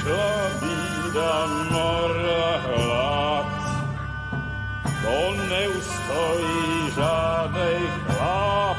přišla bída, mora, hlad. To neustojí žádnej chlap.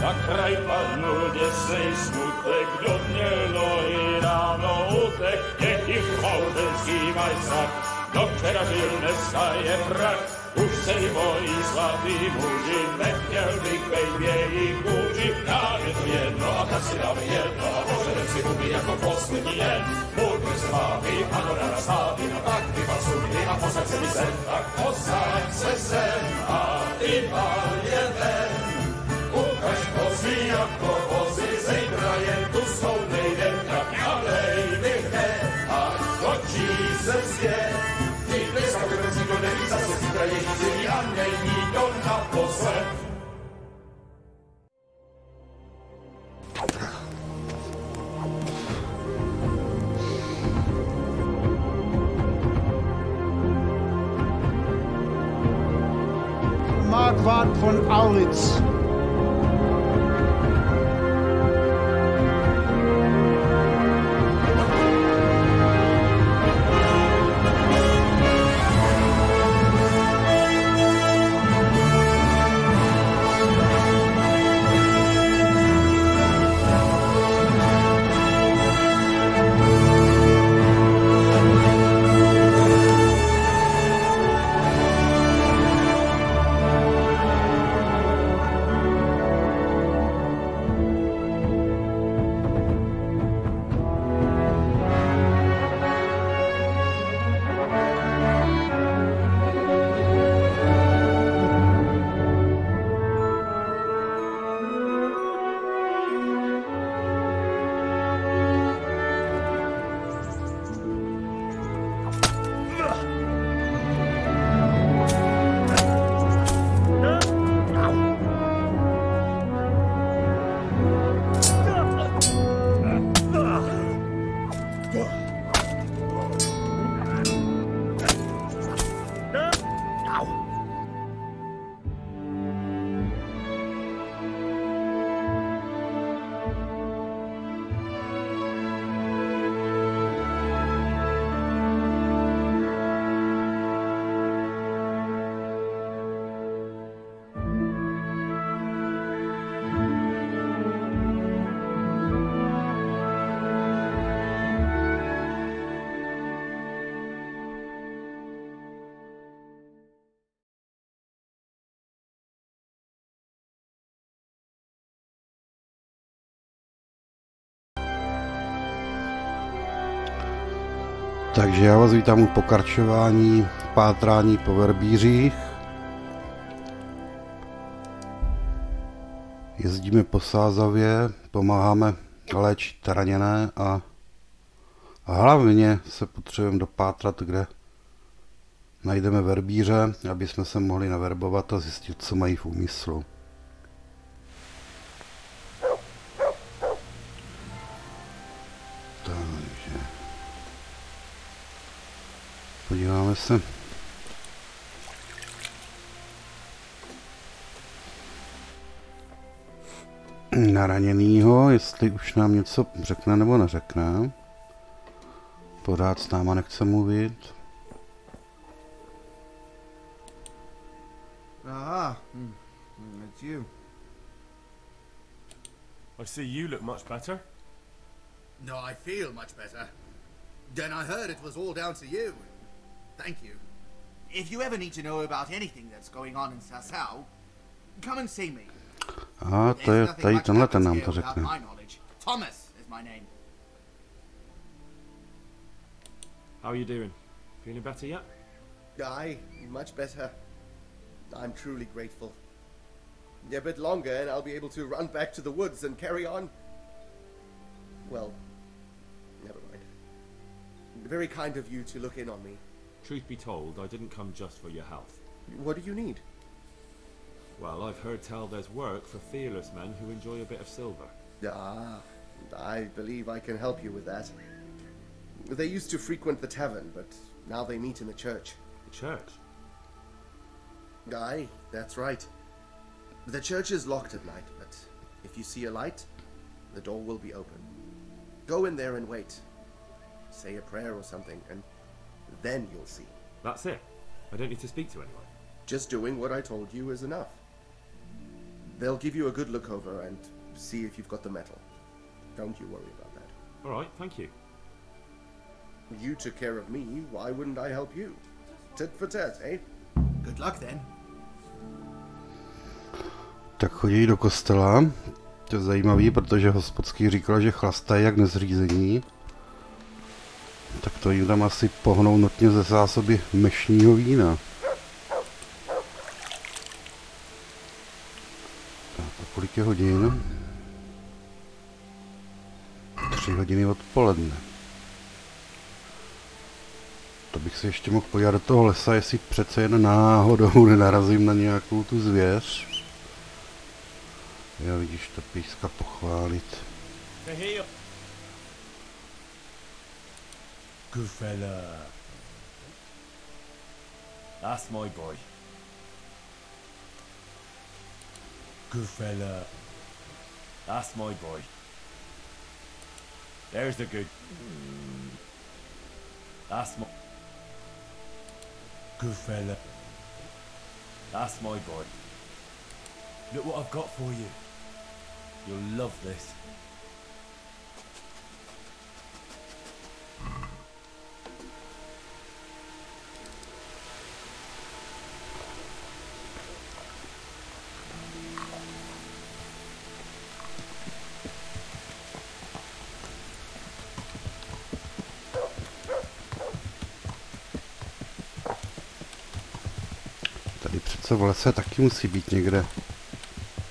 Na kraj padnul děsnej smutek, kdo měl nohy dávno utek. Nech jich chouřenský majstrak, kdo včera žil, dneska je prach. Už se jí bojí svatý muži, nechtěl bych bejt v jejich kůži. Nám je to jedno a tak si dáme jedno a pořadem si umí jako poslední den. Buďme s vámi a do rána stávy, no tak vypad sudy a posaď se mi sem. Tak posaď se sem a vypad je ven. Ukaž kozy jako vozy, zejtra jen tu soudnej den. Tak ďalej vyhne a točí se svět. Neví zase zítra je řízení a není to naposled. Marquard von Aulitz. Takže já vás vítám u pokračování pátrání po verbířích. Jezdíme po Sázavě, pomáháme léčit raněné a hlavně se potřebujeme dopátrat, kde najdeme verbíře, aby jsme se mohli naverbovat a zjistit, co mají v úmyslu. Takže podíváme se. Na raněnýho, jestli už nám něco řekne nebo neřekne. Pořád s náma nechce mluvit. Aha, it's you. I see you look much better. No, I feel much better. Then I heard it was all down to you. Thank you. If you ever need to know about anything that's going on in Sasau, come and see me. Aha, to je tady tenhle ten nám to řekne. Thomas is my name. How are you doing? Feeling better yet? Aye, much better. I'm truly grateful. A bit longer and I'll be able to run back to the woods and carry on. Well, never mind. Very kind of you to look in on me. Truth be told, I didn't come just for your health. What do you need? Well, I've heard tell there's work for fearless men who enjoy a bit of silver. Ah, I believe I can help you with that. They used to frequent the tavern, but now they meet in the church. The church? Aye, that's right. The church is locked at night, but if you see a light, the door will be open. Go in there and wait. Say a prayer or something, and then you'll see. That's it. I don't need to speak to anyone. Just doing what I told you is enough. They'll give you a good look over and see if you've got the metal. Don't you worry about that. All right, thank you. You took care of me, why wouldn't I help you? Tit for tat, eh? Good luck then. Tak chodí do kostela. To je zajímavý, protože hospodský říkal, že chlastají jak nezřízení. Tak to jim tam asi pohnou notně ze zásoby mešního vína. Tak, a kolik je hodin? 3 hodiny odpoledne. To bych se ještě mohl podívat do toho lesa, jestli přece jen náhodou nenarazím na nějakou tu zvěř. Jo, vidíš, to píska pochválit. Good fella. That's my boy. Good fella. That's my boy. There's the good. That's my good fella. That's my boy. Look what I've got for you. You'll love this. Tady přece v lese taky musí být někde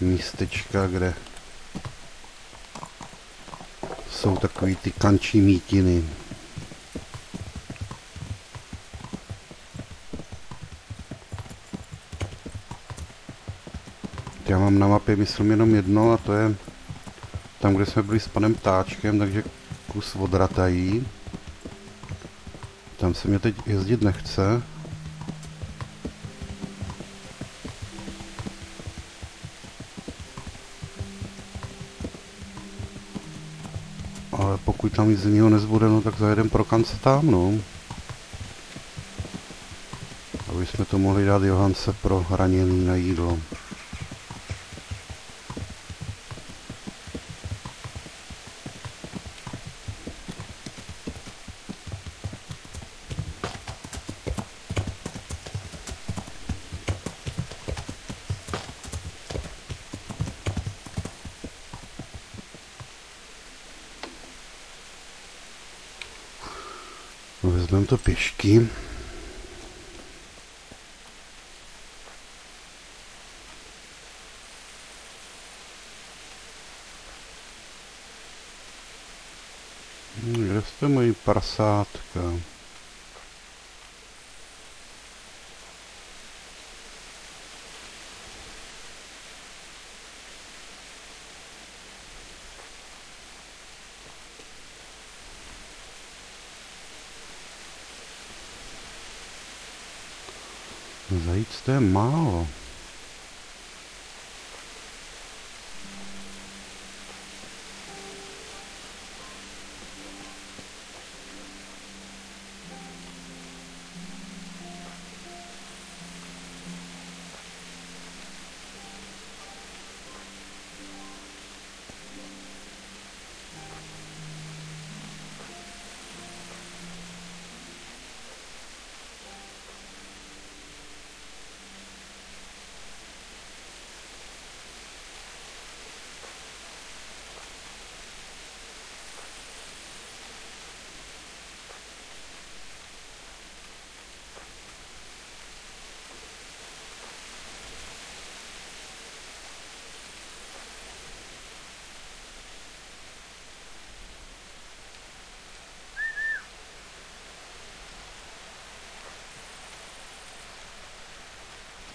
místečka, kde jsou takový ty kančí mítiny. Já mám na mapě, myslím, jenom jedno, a to je tam, kde jsme byli s panem Ptáčkem, takže kus od Ratají. Tam se mě teď jezdit nechce. Ale pokud tam nic jiného nezbude, no tak zajedem pro kance tam, no. Aby jsme to mohli dát Johance pro raněný na jídlo. Vezmeme to pěšky. Kde jste, moji prasátka? Zajíc, to je málo.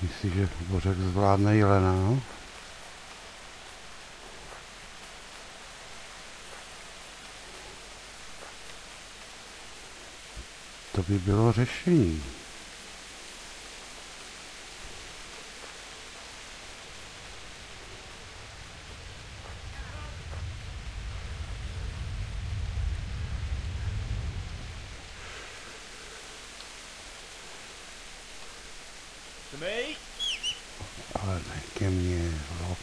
Myslíš, že Bořek zvládne jelena? To by bylo řešení. To me. Ale ne ke mně, no.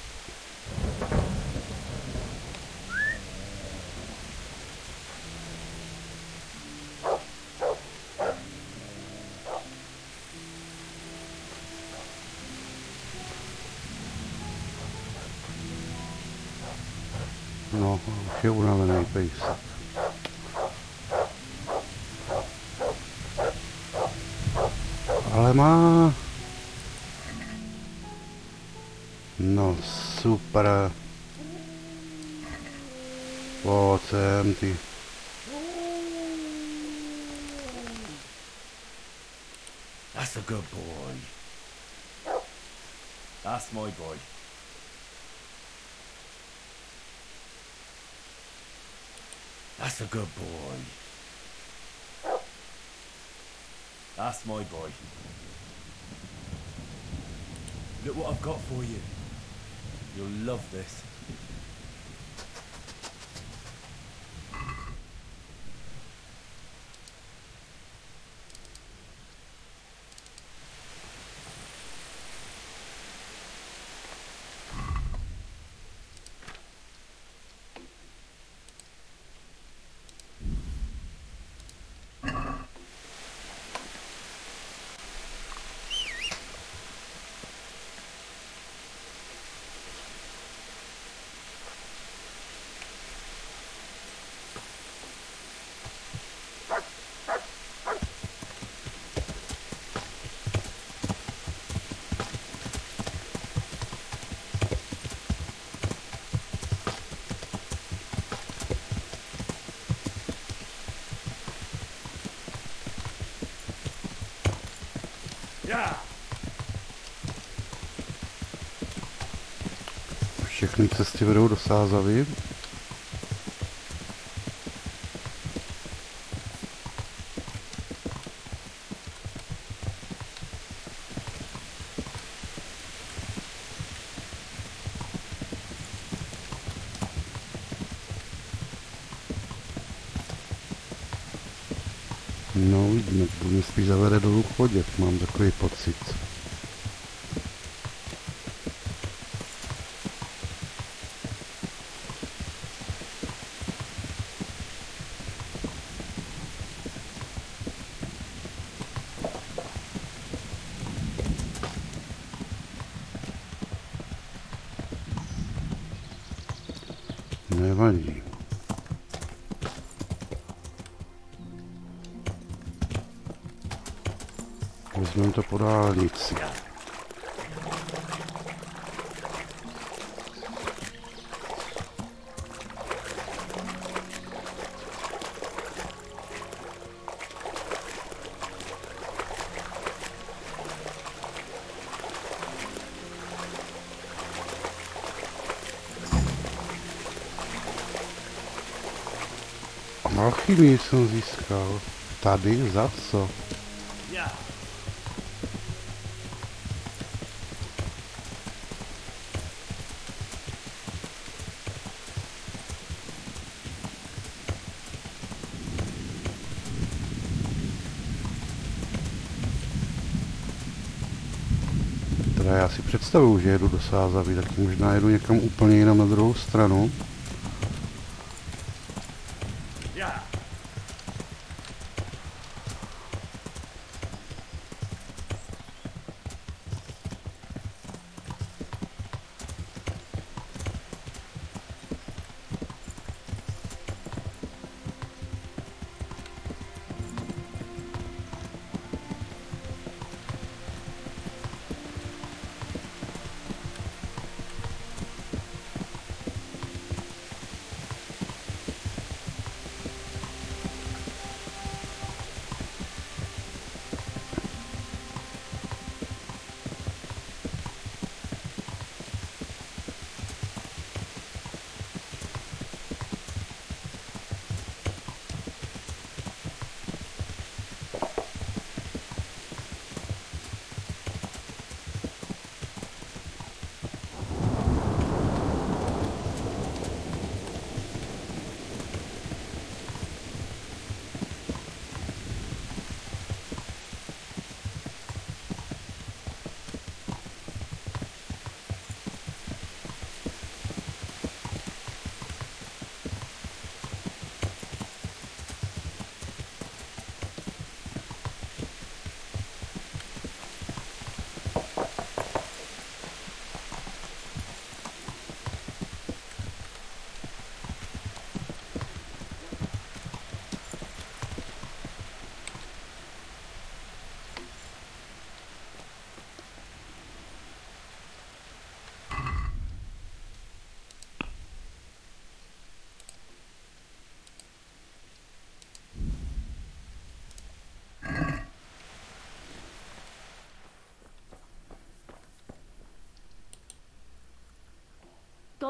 No, už je unavený pejsek. Ale má... No, super. Pojď sem, ty. That's a good boy. That's my boy. That's a good boy. That's my boy. Look what I've got for you. You'll love this. Všechny cesty vedou do Sázavy. No uvidíme, to mě spíš zavede dolů Choděk, mám takový pocit. Nevadí. Vezmeme to po dálnici. Alchymii jsem získal. Tady? Za co? Teda já si představuju, že jedu do Sázavy, tak možná jedu někam úplně jinam na druhou stranu.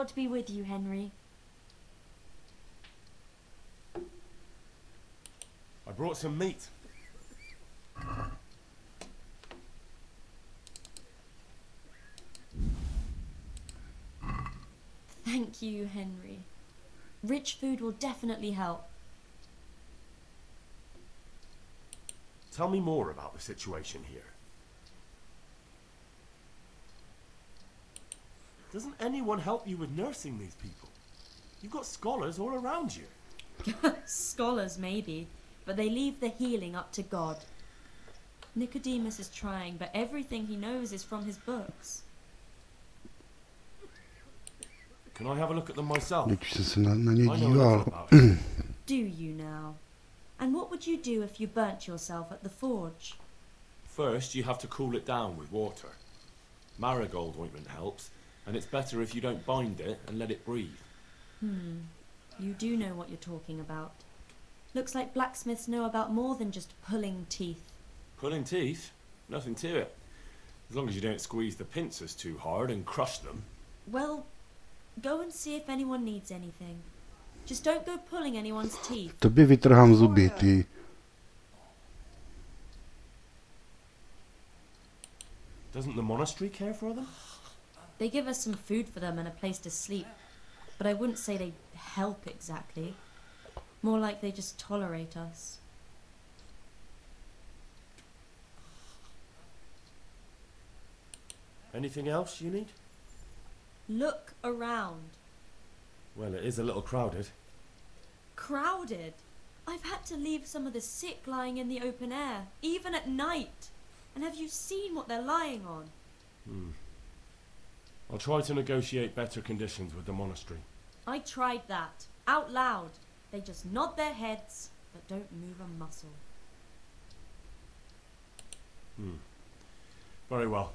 God be with you, Henry. I brought some meat. Thank you, Henry. Rich food will definitely help. Tell me more about the situation here. Doesn't anyone help you with nursing these people? You've got scholars all around you. Scholars, maybe, but they leave the healing up to God. Nicodemus is trying, but everything he knows is from his books. Can I have a look at them myself? Když jsi se na ně I know díval. enough about it. Do you now? And what would you do if you burnt yourself at the forge? First, you have to cool it down with water. Marigold ointment helps, and it's better if you don't bind it and let it breathe. You do know what you're talking about. Looks like blacksmiths know about more than just pulling teeth. Pulling teeth? Nothing to it. As long as you don't squeeze the pincers too hard and crush them. Well, go and see if anyone needs anything. Just don't go pulling anyone's teeth. Tobě vytrhám zuby, ty. Doesn't the monastery care for them? They give us some food for them and a place to sleep, but I wouldn't say they help exactly. More like they just tolerate us. Anything else you need? Look around. Well, it is a little crowded. Crowded. I've had to leave some of the sick lying in the open air, even at night. And have you seen what they're lying on? I'll try to negotiate better conditions with the monastery. I tried that, out loud. They just nod their heads, but don't move a muscle. Very well.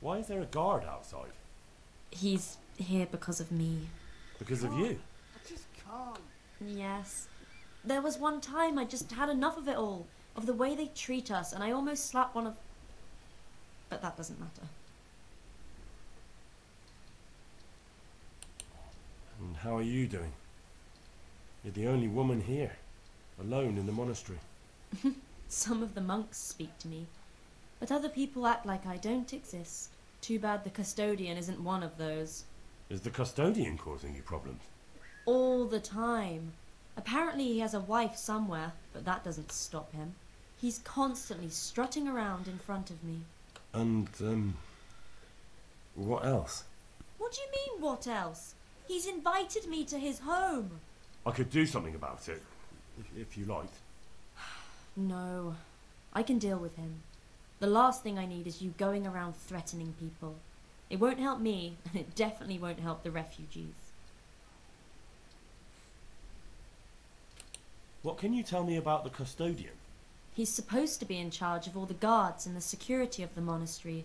Why is there a guard outside? He's here because of me. Because of you? Just calm. Yes. There was one time I just had enough of it all, of the way they treat us, and I almost slapped one of... But that doesn't matter. And how are you doing? You're the only woman here, alone in the monastery. Some of the monks speak to me, but other people act like I don't exist. Too bad the custodian isn't one of those. Is the custodian causing you problems? All the time. Apparently he has a wife somewhere, but that doesn't stop him. He's constantly strutting around in front of me. And, what else? What do you mean, what else? He's invited me to his home. I could do something about it, if you liked. No, I can deal with him. The last thing I need is you going around threatening people. It won't help me, and it definitely won't help the refugees. What can you tell me about the custodian? He's supposed to be in charge of all the guards and the security of the monastery,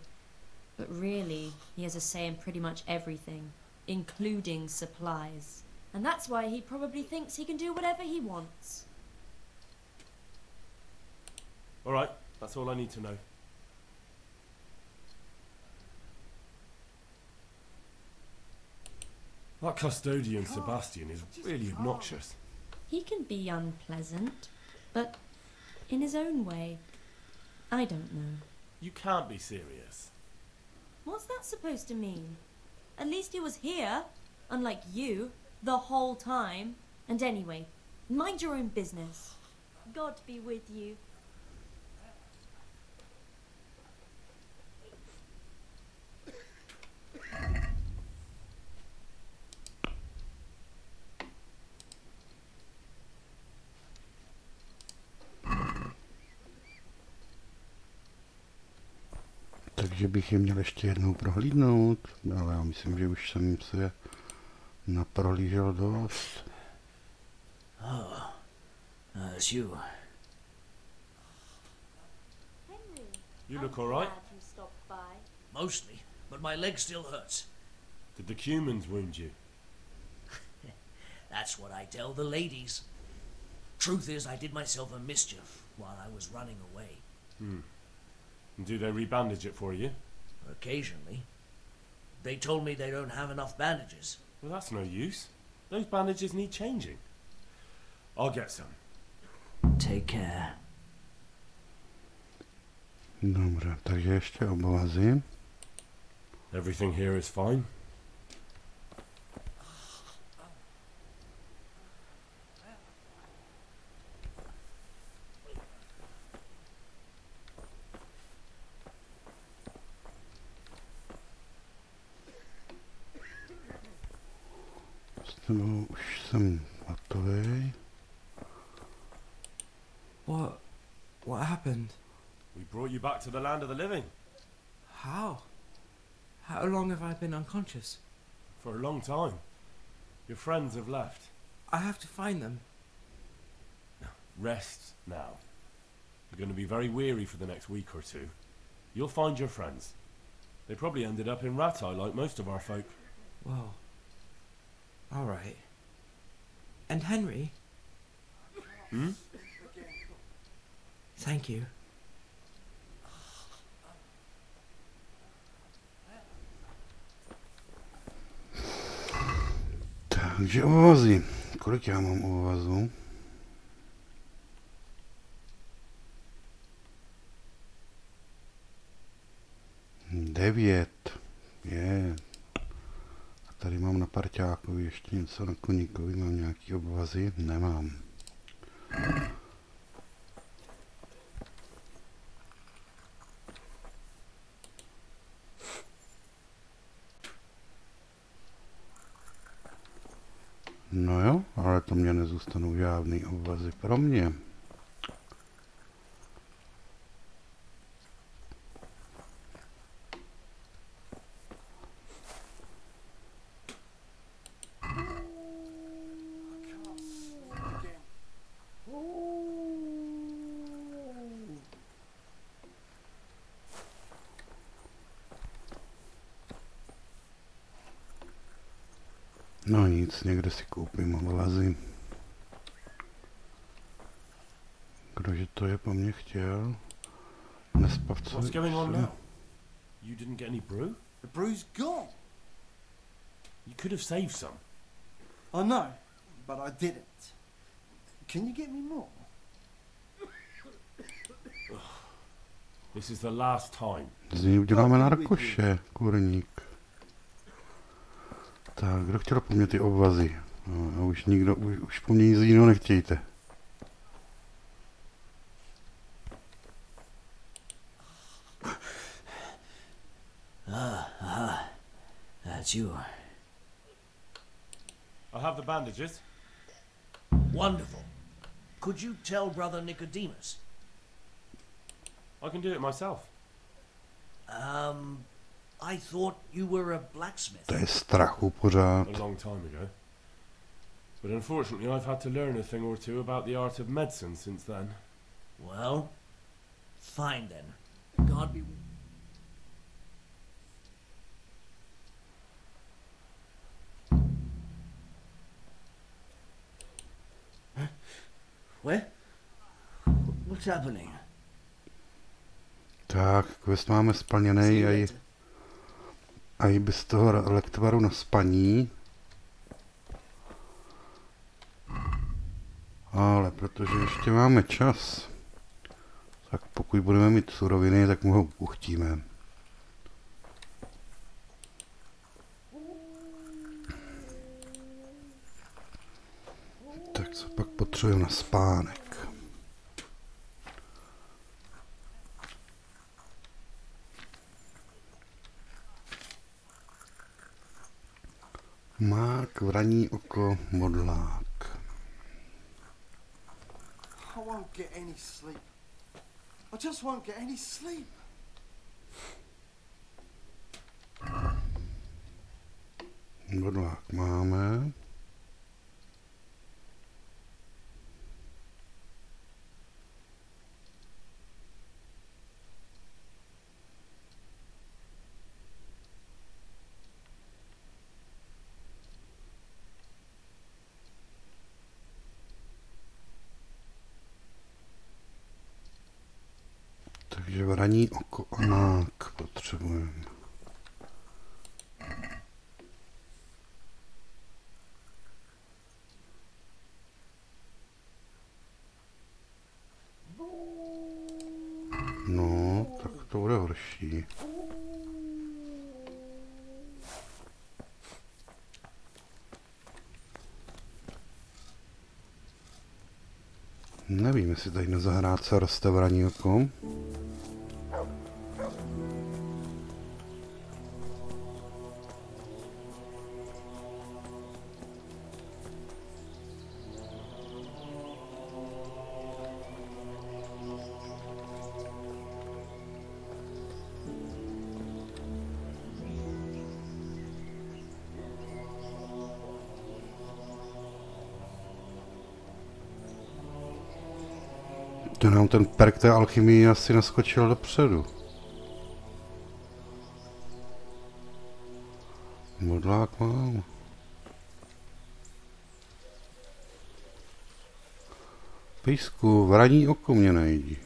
but really, he has a say in pretty much everything, including supplies. And that's why he probably thinks he can do whatever he wants. All right, that's all I need to know. That custodian, Sebastian, is really obnoxious. He can be unpleasant, but in his own way. I don't know. You can't be serious. What's that supposed to mean? At least he was here, unlike you, the whole time. And anyway, mind your own business. God be with you. Takže bych je měl ještě jednou prohlídnout, ale já myslím, že už jsem si je naprohlížel dost. It's you. Henry, You look all right. glad you stopped by. Mostly, but my leg still hurts. Did the Cumans wound you? That's what I tell the ladies. Truth is, I did myself a mischief while I was running away. And do they rebandage it for you? Occasionally. They told me they don't have enough bandages. Well, that's no use. Those bandages need changing. I'll get some. Take care. Dobře, takže ještě obvazy. Everything here is fine. S tebou už jsem hotový. What happened? We brought you back to the land of the living. How? How long have I been unconscious? For a long time. Your friends have left. I have to find them. Rest now. You're going to be very weary for the next week or two. You'll find your friends. They probably ended up in Ratai like most of our folk. Well, all right. And Henry? Hmm? Thank you. Takže obvazy. Kolik já mám obvazů? 9. Je. A tady mám na parťákovi ještě něco na koníkovi. Mám nějaký obvazy? Nemám. No jo, ale to mě nezůstanou žádný obvazy pro mě. No nic, někde si koupím obvazy. Kdože to je po mně chtěl? Nespavcovi. What's going on now? You didn't get any brew? The brew's gone. You could have saved some. I know, but I didn't. Can you get me more? This is the last time. Z ní uděláme na rakoše, kurník. Tak, kdo chtěl po mně ty obvazy? No, a už nikdo, už po mně nic jiného nechtějte. That's you. I have the bandages. Wonderful. Could you tell Brother Nicodemus? I can do it myself. I thought you were a blacksmith. To je strachu pořád. A long time ago. But unfortunately I've had to learn a thing or two about the art of medicine since then. Well, fine then. God be... Huh? Where? What's happening? Tak, quest máme splněný a i bez toho lektvaru na spaní. Ale protože ještě máme čas, tak pokud budeme mít suroviny, tak mu ho uchtíme. Tak co pak potřebujeme na spánek? Mák, vraní oko, modlák. I won't get any sleep. I just won't get any sleep. Modlák máme. Takže vraní oko a mák potřebujeme. to bude horší. Nevím, jestli tady na zahrádce roste vraní oko. To nám ten perk té alchymii asi naskočil dopředu. Modlák mám. Pejsku, vraní oko mě najdi.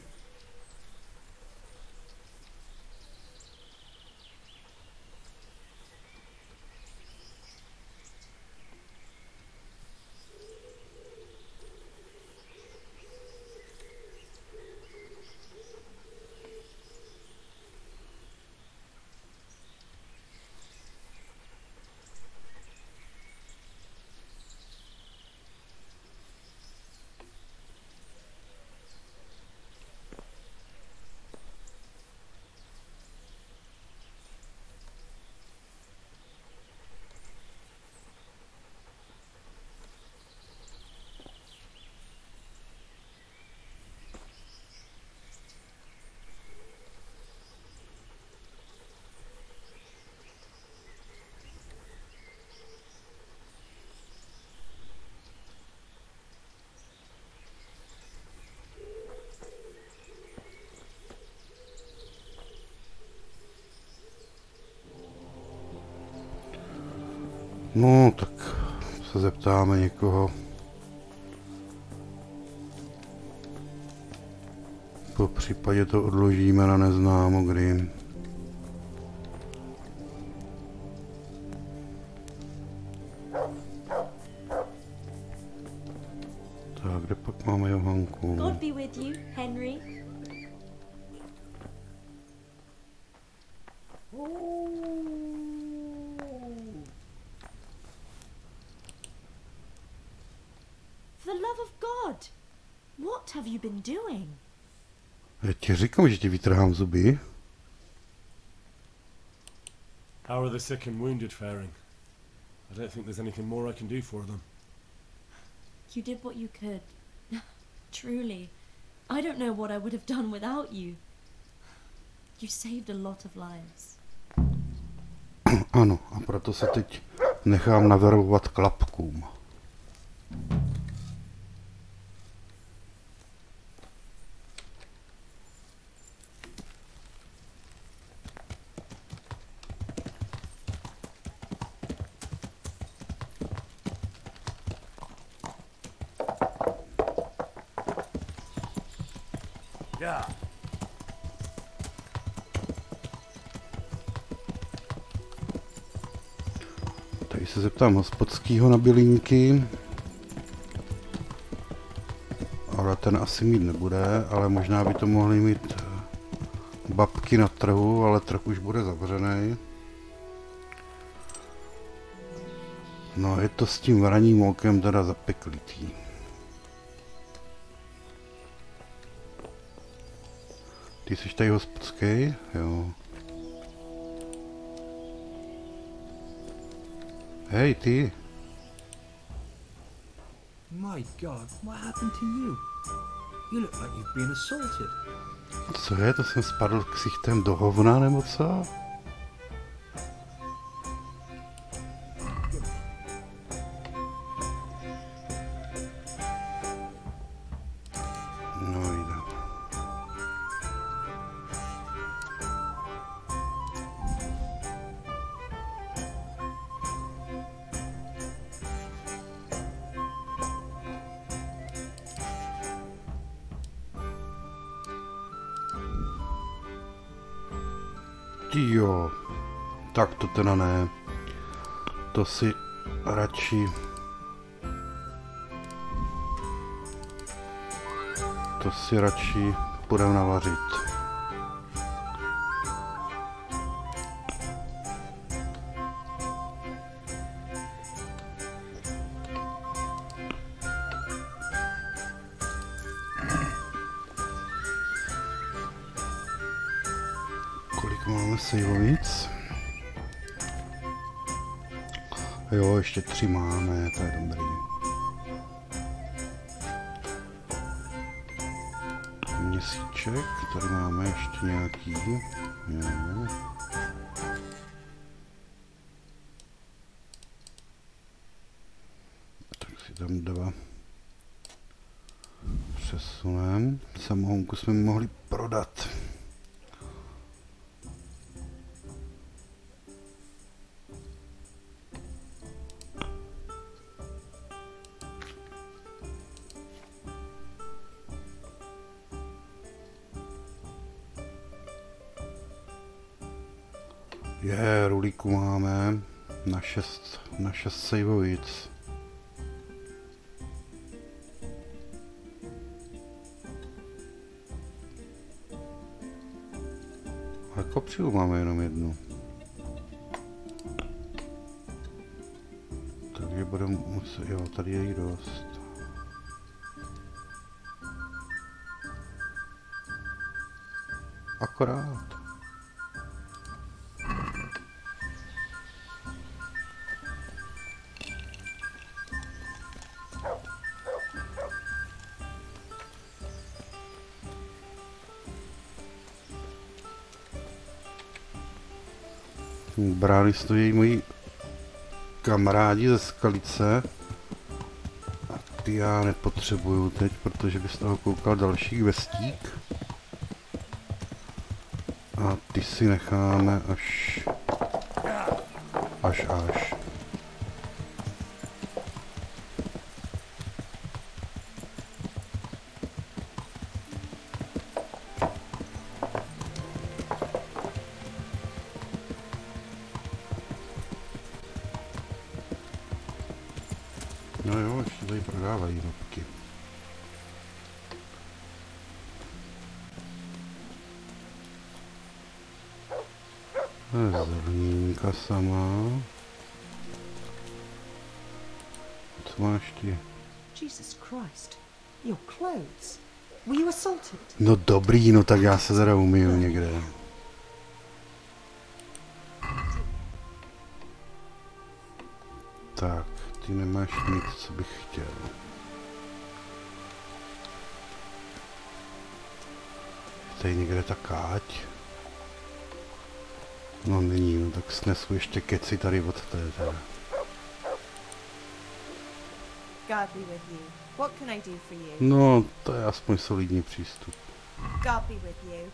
No, tak se zeptáme někoho. Po případě to odložíme na neznámo kdy. Tak, kde pak máme Johanku? God be with you, Henry. For the love of God, what have you been doing? Já ti říkám, že ti vytrhám zuby. How are the sick and wounded faring? I don't think there's anything more I can do for them. You did what you could. Truly. I don't know what I would have done without you. You saved a lot of lives. Ano, a proto se teď nechám naverbovat klapkům. Tady se zeptám hospodskýho na bylínky. Ale ten asi mít nebude, ale možná by to mohly mít babky na trhu, ale trh už bude zavřený. No, je to s tím vraním okem teda zapeklitý. Ty jsi tady hospodský? Jo. Hej, ty. My God, what happened to you? You look like you've been assaulted. Co je? To jsem spadl ksichtem do hovna, nebo co? No, jde. Jo, tak to teda ne. To si radši... půjdeme navařit. Kolik máme sejlovic? Jo, ještě 3 máme, to je dobrý. Měsíček, tady máme ještě nějaký. Jo. Tak si tam 2 přesunem. Samohonku jsme mohli prodat. Rulíku máme na 6 sejvovic. A kopřilu máme jenom 1. Takže budeme muset, jo, tady je jí dost. Akorát. Brány stojí moji kamarádi ze Skalice a ty já nepotřebuju teď, protože by z toho koukal další vestík a ty si necháme až. No jo, ještě tady prodávají robky. Zrnínka sama. Co máš ty? Jesus Christ, your clothes. Were you assaulted? No dobrý, no tak já se teda umiju někde. Tak, ty nemáš nic, co bych chtěl. Tady někde ta káť. No není, no tak snesu ještě keci tady od té teda. God be with you. What can I do for you? No, to je aspoň solidní přístup. God be with you.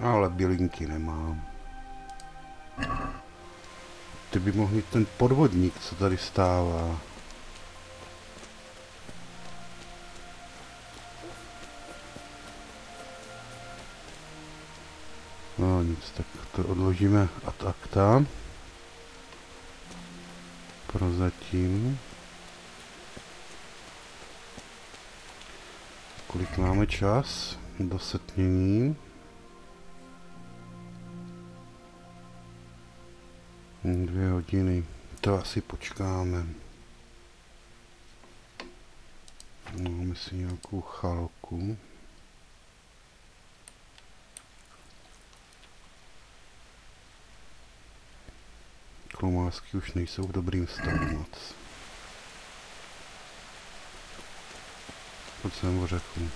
Ale bylinky nemám. Ty by mohl mít ten podvodník, co tady stává. No nic, tak to odložíme ad acta. Prozatím. Kolik máme čas do setmění? 2 hodiny. To asi počkáme. Máme si nějakou chalku. Klomásky už nejsou v dobrým stavu moc. Pojď sem ořechu.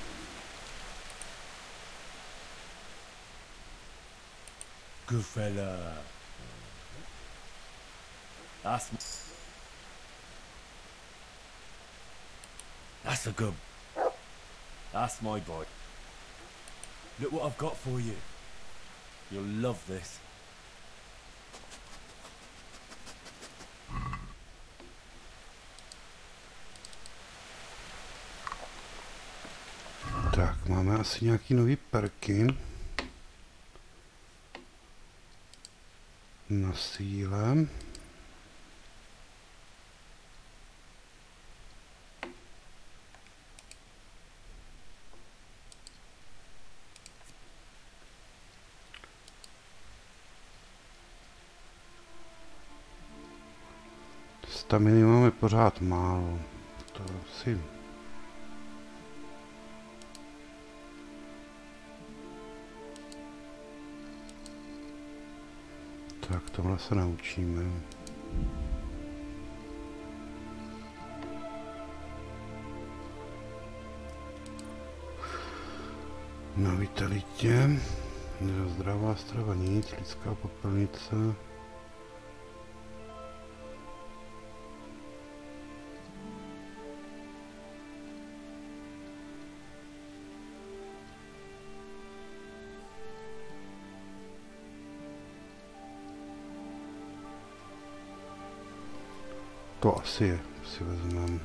Good fella. That's a good. That's my boy. Look what I've got for you. You'll love this. Tak, máme asi nějaký nový perky. Na síle. Staminy máme pořád málo. To asi Tak tohle se naučíme. Na vitalitě. Zdravá strava nic, lidská popelnice. To asi je, si vezmeme.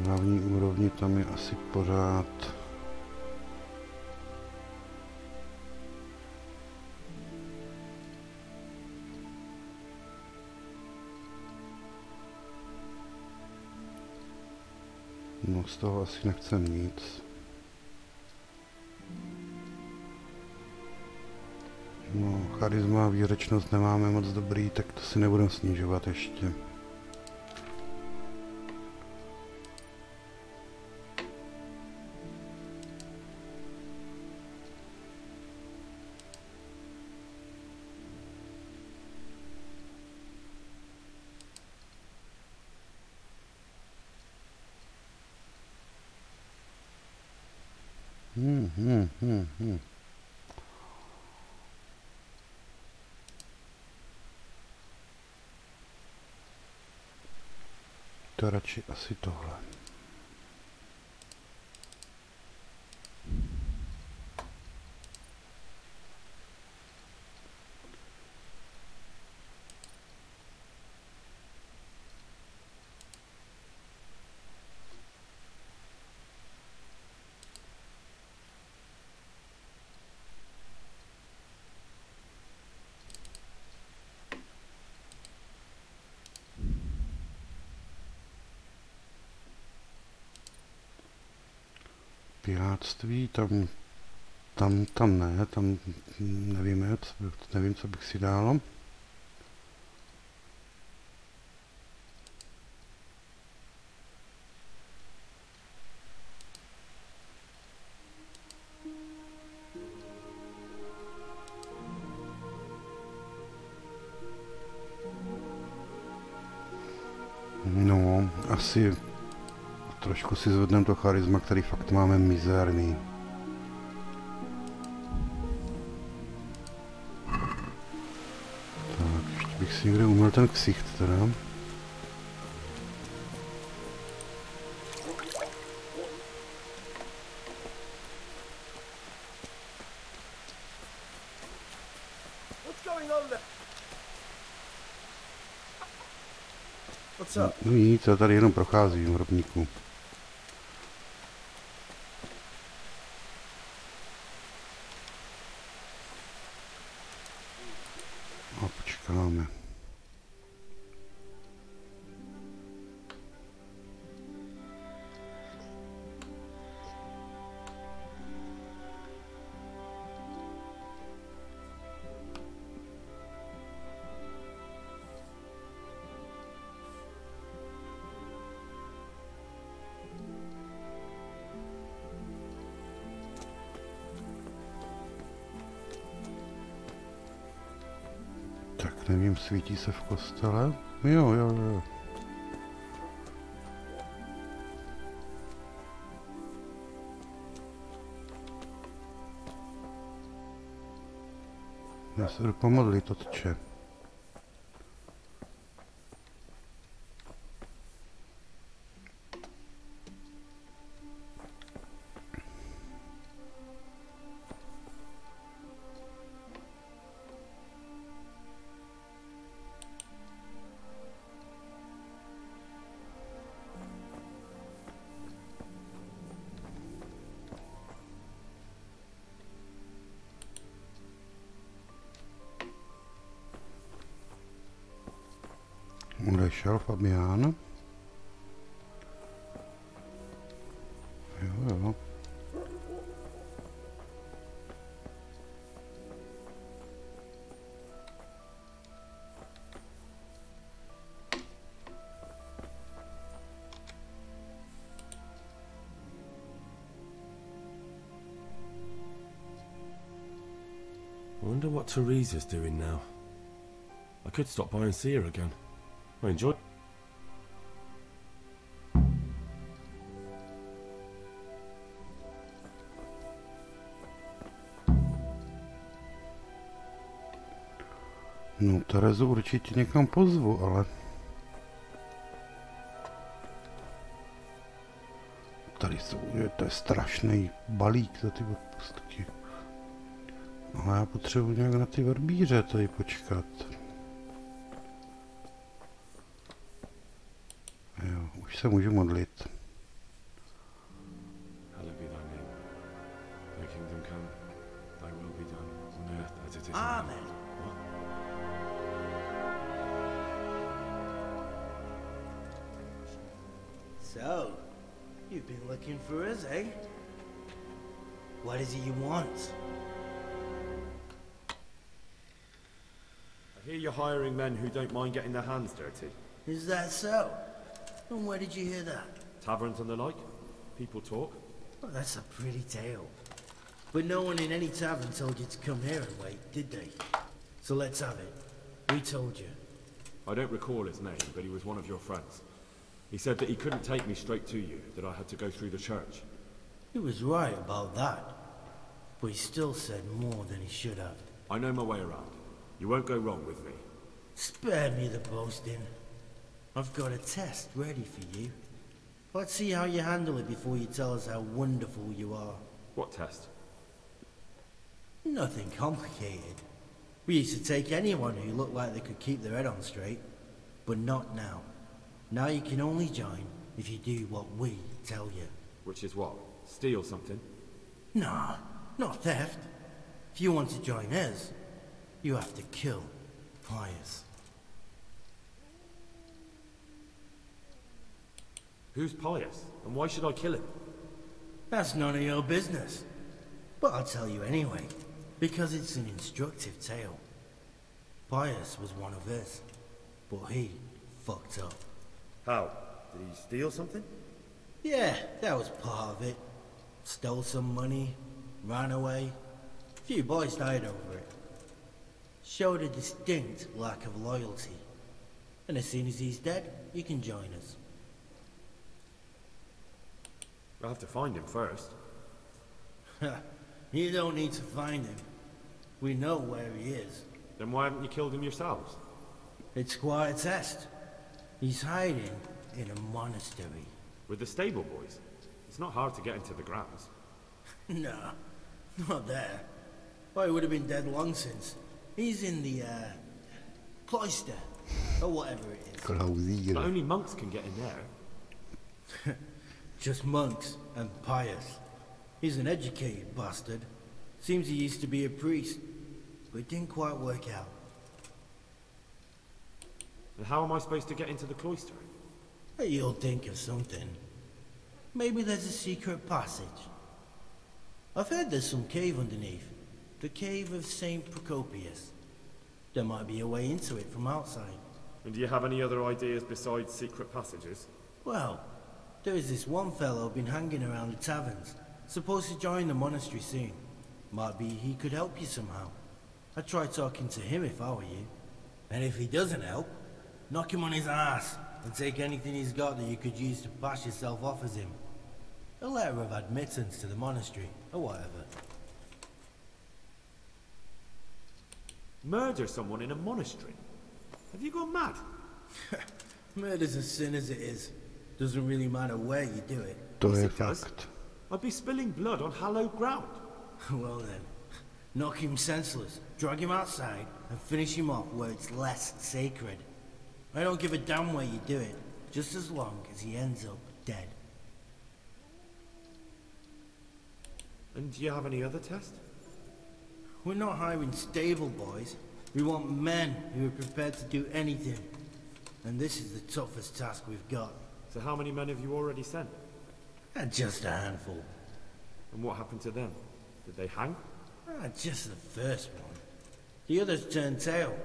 Hlavní úrovni tam je asi pořád. No z toho asi nechcem nic. No, charisma a výřečnost nemáme moc dobrý, tak to si nebudeme snižovat ještě. To radši asi tohle. Piráctví, tam ne, tam nevíme, nevím, co bych si dal. No, asi trošku si zvedneme to charisma, který fakt máme mizerný. Tak, ještě bych si někde uměl ten ksicht teda. No nic, já tady jenom procházím v hrobníku. A počkáme. Nevím, svítí se v kostele? Jo. Já se jdu pomodlit, otče. Odešel Fabián. Jo. wonder what Teresa's doing now. I could stop by and see her again. I enjoy... No, Terezu určitě někam pozvu, ale... Tady jsou, to je strašný balík za ty odpustky. Ale já potřebuji nějak na ty verbíře tady počkat. Jo, už se můžu modlit. Amen. So, you've been looking for us, eh? What is it you want? I hear you're hiring men who don't mind getting their hands dirty. Is that so? And where did you hear that? Taverns and the like. People talk. Well, that's a pretty tale. But no one in any tavern told you to come here and wait, did they? So let's have it. We told you. I don't recall his name, but he was one of your friends. He said that he couldn't take me straight to you, that I had to go through the church. He was right about that. But he still said more than he should have. I know my way around. You won't go wrong with me. Spare me the boasting. I've got a test ready for you. Let's see how you handle it before you tell us how wonderful you are. What test? Nothing complicated. We used to take anyone who looked like they could keep their head on straight. But not now. Now you can only join if you do what we tell you. Which is what? Steal something? Nah, not theft. If you want to join us, you have to kill Pius. Who's Pius? And why should I kill him? That's none of your business. But I'll tell you anyway, because it's an instructive tale. Pius was one of us, but he fucked up. How? Did he steal something? Yeah, that was part of it. Stole some money, ran away. A few boys died over it. Showed a distinct lack of loyalty. And as soon as he's dead, you can join us. I'll have to find him first. You don't need to find him. We know where he is. Then why haven't you killed him yourselves? It's quite a test. He's hiding in a monastery. With the stable boys? It's not hard to get into the grounds. No, not there. Well, he would have been dead long since. He's in the, cloister, or whatever it is. But only monks can get in there. Just monks and Pius. He's an educated bastard. Seems he used to be a priest, but it didn't quite work out. And how am I supposed to get into the cloister? You'll think of something. Maybe there's a secret passage. I've heard there's some cave underneath. The cave of St. Procopius. There might be a way into it from outside. And do you have any other ideas besides secret passages? Well, there is this one fellow been hanging around the taverns. Supposed to join the monastery soon. Might be he could help you somehow. I'd try talking to him if I were you. And if he doesn't help, knock him on his ass and take anything he's got that you could use to pass yourself off as him. A letter of admittance to the monastery, or whatever. Murder someone in a monastery? Have you gone mad? Murder's a sin as it is. Doesn't really matter where you do it. To Yes, je it does. fakt. I'd be spilling blood on hallowed ground. Well then, knock him senseless, drag him outside, and finish him off where it's less sacred. I don't give a damn where you do it, just as long as he ends up dead. And do you have any other test? We're not hiring stable boys. We want men who are prepared to do anything. And this is the toughest task we've got. So how many men have you already sent? Just a handful. And what happened to them? Did they hang? Just the first one. The others turned tail.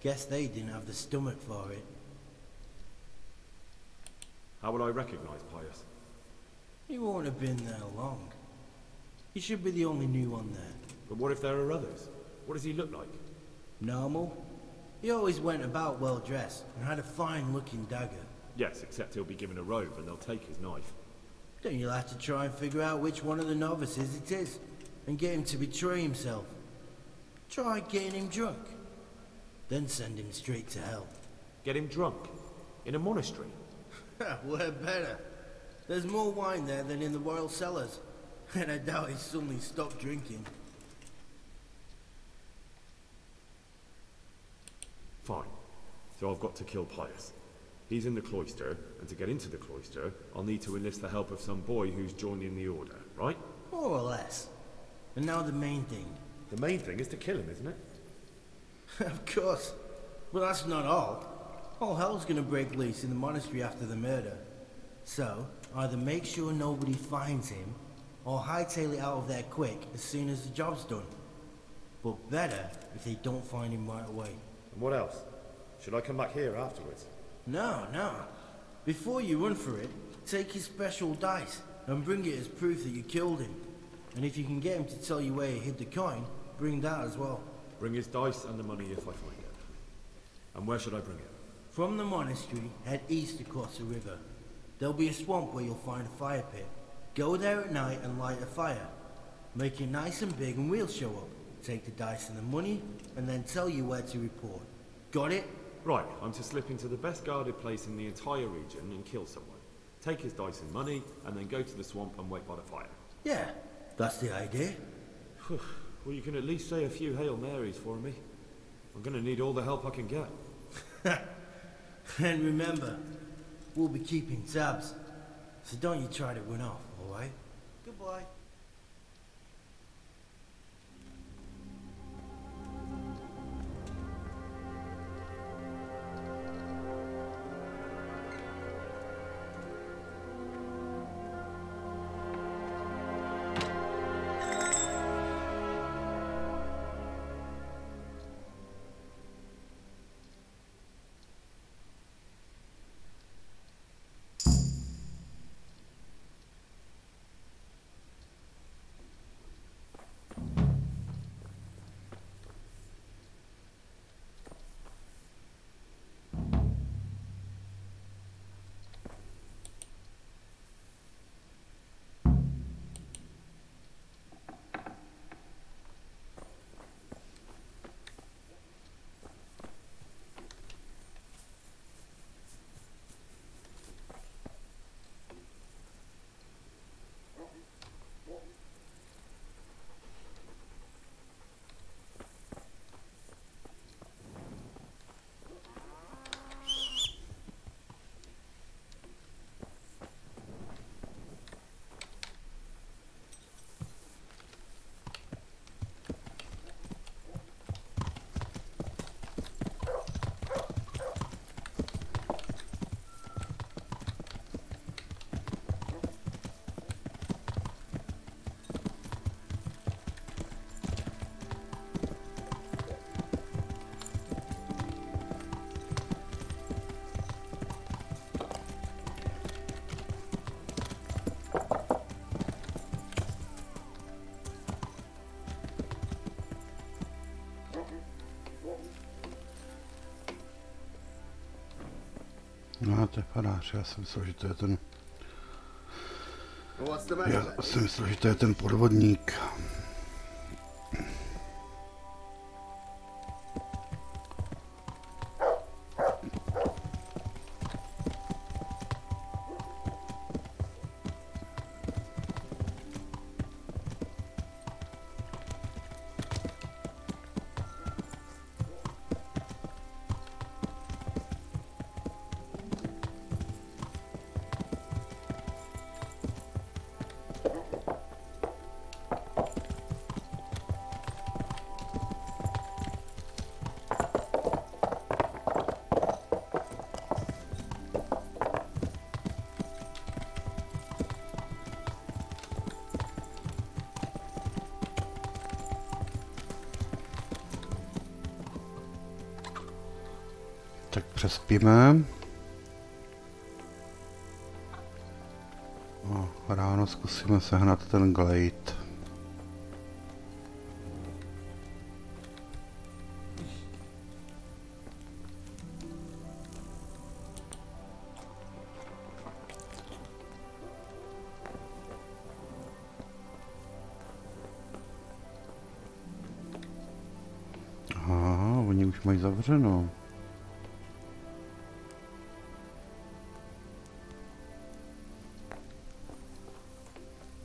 Guess they didn't have the stomach for it. How will I recognize Pius? He won't have been there long. He should be the only new one there. But what if there are others? What does he look like? Normal. He always went about well dressed and had a fine looking dagger. Yes, except he'll be given a robe and they'll take his knife. Then you'll have to try and figure out which one of the novices it is and get him to betray himself. Try getting him drunk. Then send him straight to hell. Get him drunk? In a monastery? We're better. There's more wine there than in the royal cellars. And I doubt he suddenly stopped drinking. Fine. So I've got to kill Pius. He's in the cloister, and to get into the cloister, I'll need to enlist the help of some boy who's joining the order, right? More or less. And now the main thing. The main thing is to kill him, isn't it? Of course. But that's not all. All hell's gonna break loose in the monastery after the murder. So, either make sure nobody finds him, or hightail it out of there quick as soon as the job's done. But better if they don't find him right away. And what else? Should I come back here afterwards? No. Before you run for it, take his special dice and bring it as proof that you killed him. And if you can get him to tell you where he hid the coin, bring that as well. Bring his dice and the money if I find it. And where should I bring it? From the monastery, head east across the river. There'll be a swamp where you'll find a fire pit. Go there at night and light a fire. Make it nice and big and we'll show up. Take the dice and the money, and then tell you where to report. Got it? Right, I'm to slip into the best guarded place in the entire region and kill someone. Take his dice and money, and then go to the swamp and wait by the fire. Yeah, that's the idea. Well, you can at least say a few Hail Marys for me. I'm gonna need all the help I can get. And remember, we'll be keeping tabs. So don't you try to run off, alright? Goodbye. No, to je farář, já jsem myslel, že to je ten... Já jsem myslel, že to je ten podvodník. Tak přespíme. A ráno zkusíme sehnat ten glade. oni už mají zavřeno.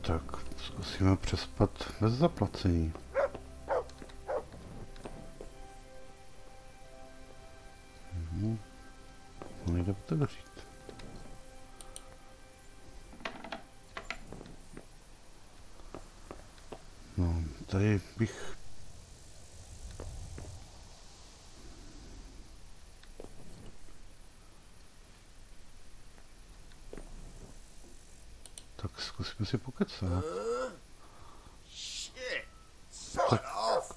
Tak, zkusíme přespat bez zaplacení. Nejde otevřít. No, tady bych... Tak zkusíme si pokecat.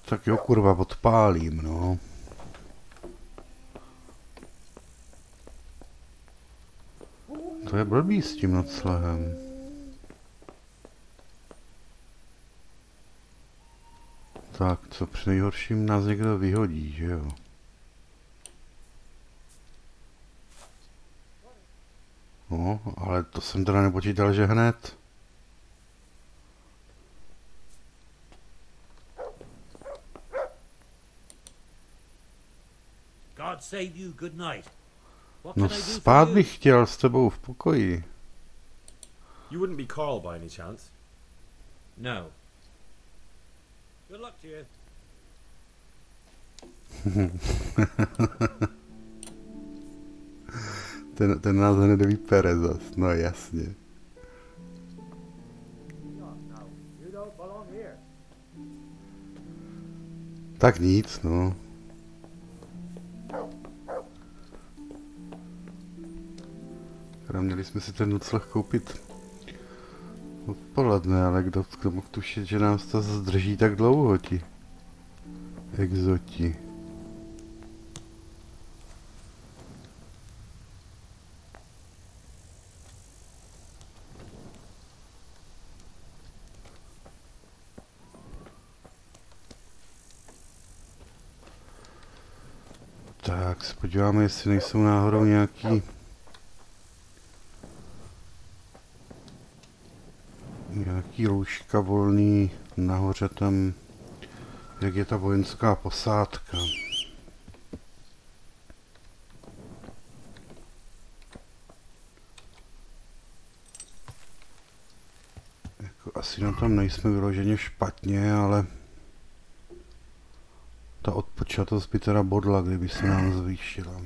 Tak jo, kurva, odpálím, no. To je blbý s tím noclehem. Tak, co při nejhorším nás někdo vyhodí, že jo? No, ale to jsem teda nepočítal, že hned. God save you, good night. No spát bych chtěl s tebou v pokoji. You wouldn't be Carl by any chance? No. Good luck to you. ten nás hned vypere zas, no jasně. Tak nic, no. Měli jsme si ten nocleh koupit odpoledne, ale kdo mohl tušit, že nás to zdrží tak dlouho, ti exoti. Tak se podíváme, jestli nejsou náhodou nějaký lůžka volný nahoře tam, jak je ta vojenská posádka. Jako asi na tom nejsme vyloženě špatně, ale ta odpočatost by teda bodla, kdyby se nám zvýšila.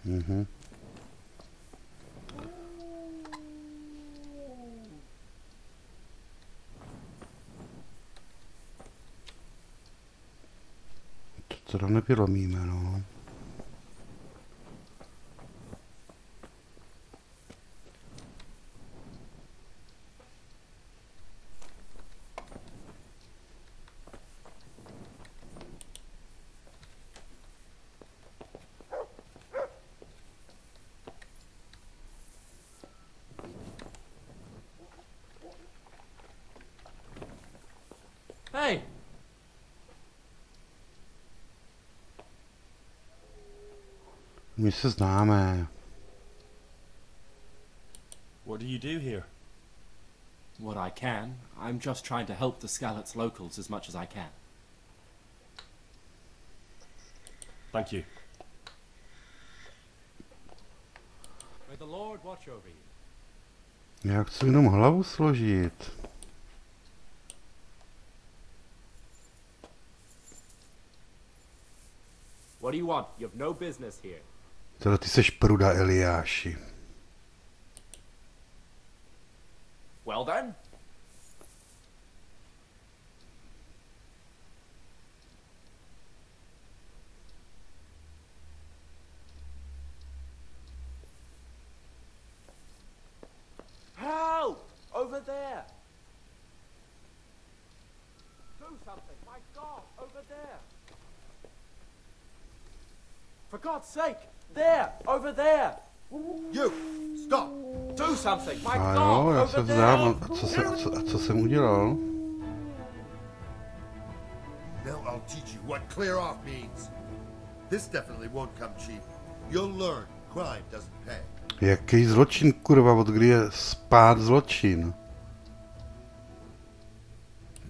Mhm. To teda nevylomíme, no. Hey! My se známe. What do you do here? What I can. I'm just trying to help the Skalitz locals as much as I can. Thank you. the Lord watch over you. Já chci jenom hlavu složit. What do you want? You have no business here. Teda ty seš pruda, Eliáši. Well then. Help! Over there! Do something! My God! Over there! For God's sake! There! Over there! You! Stop! Do something! My A God! jo, já Over se there! vzdám. A co jsem udělal? Now I'll teach you what clear off means. This definitely won't come cheap. You'll learn crime doesn't pay. Jaký zločin, kurva, od kdy je spát zločin?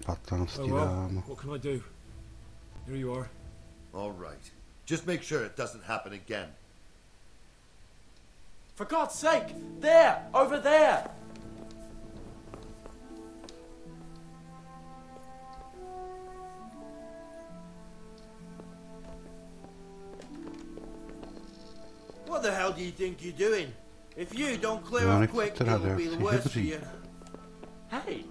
15 dám. What can I do? Here you are. All right. Just make sure it doesn't happen again. For God's sake! There! Over there! What the hell do you think you're doing? If you don't clear Já off nechci quick, teda it'll be the worse for you. Hey!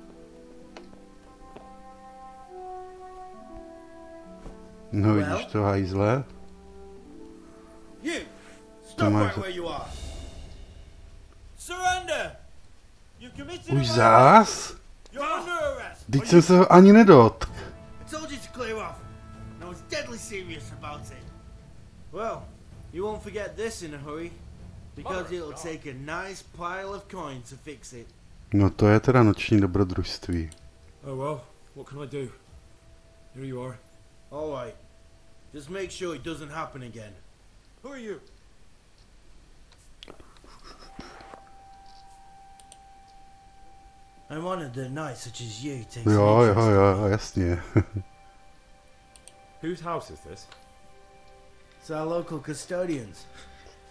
No vidíš to, hajzle? You! Stop máš right za- where you are! Surrender! You've committed a Už murder. zás? You're under arrest! Teď jsem se ho ani nedotk. I told you to clear off. And I was deadly serious about it. Well, you won't forget this in a hurry. Because it'll take a nice pile of coins to fix it. No to je teda noční dobrodružství. Oh well, what can I do? Here you are. Alright. Just make sure it doesn't happen again. Who are you? I'm honored that knights such as you take Jo, jasně. Whose house is this? It's our local custodians.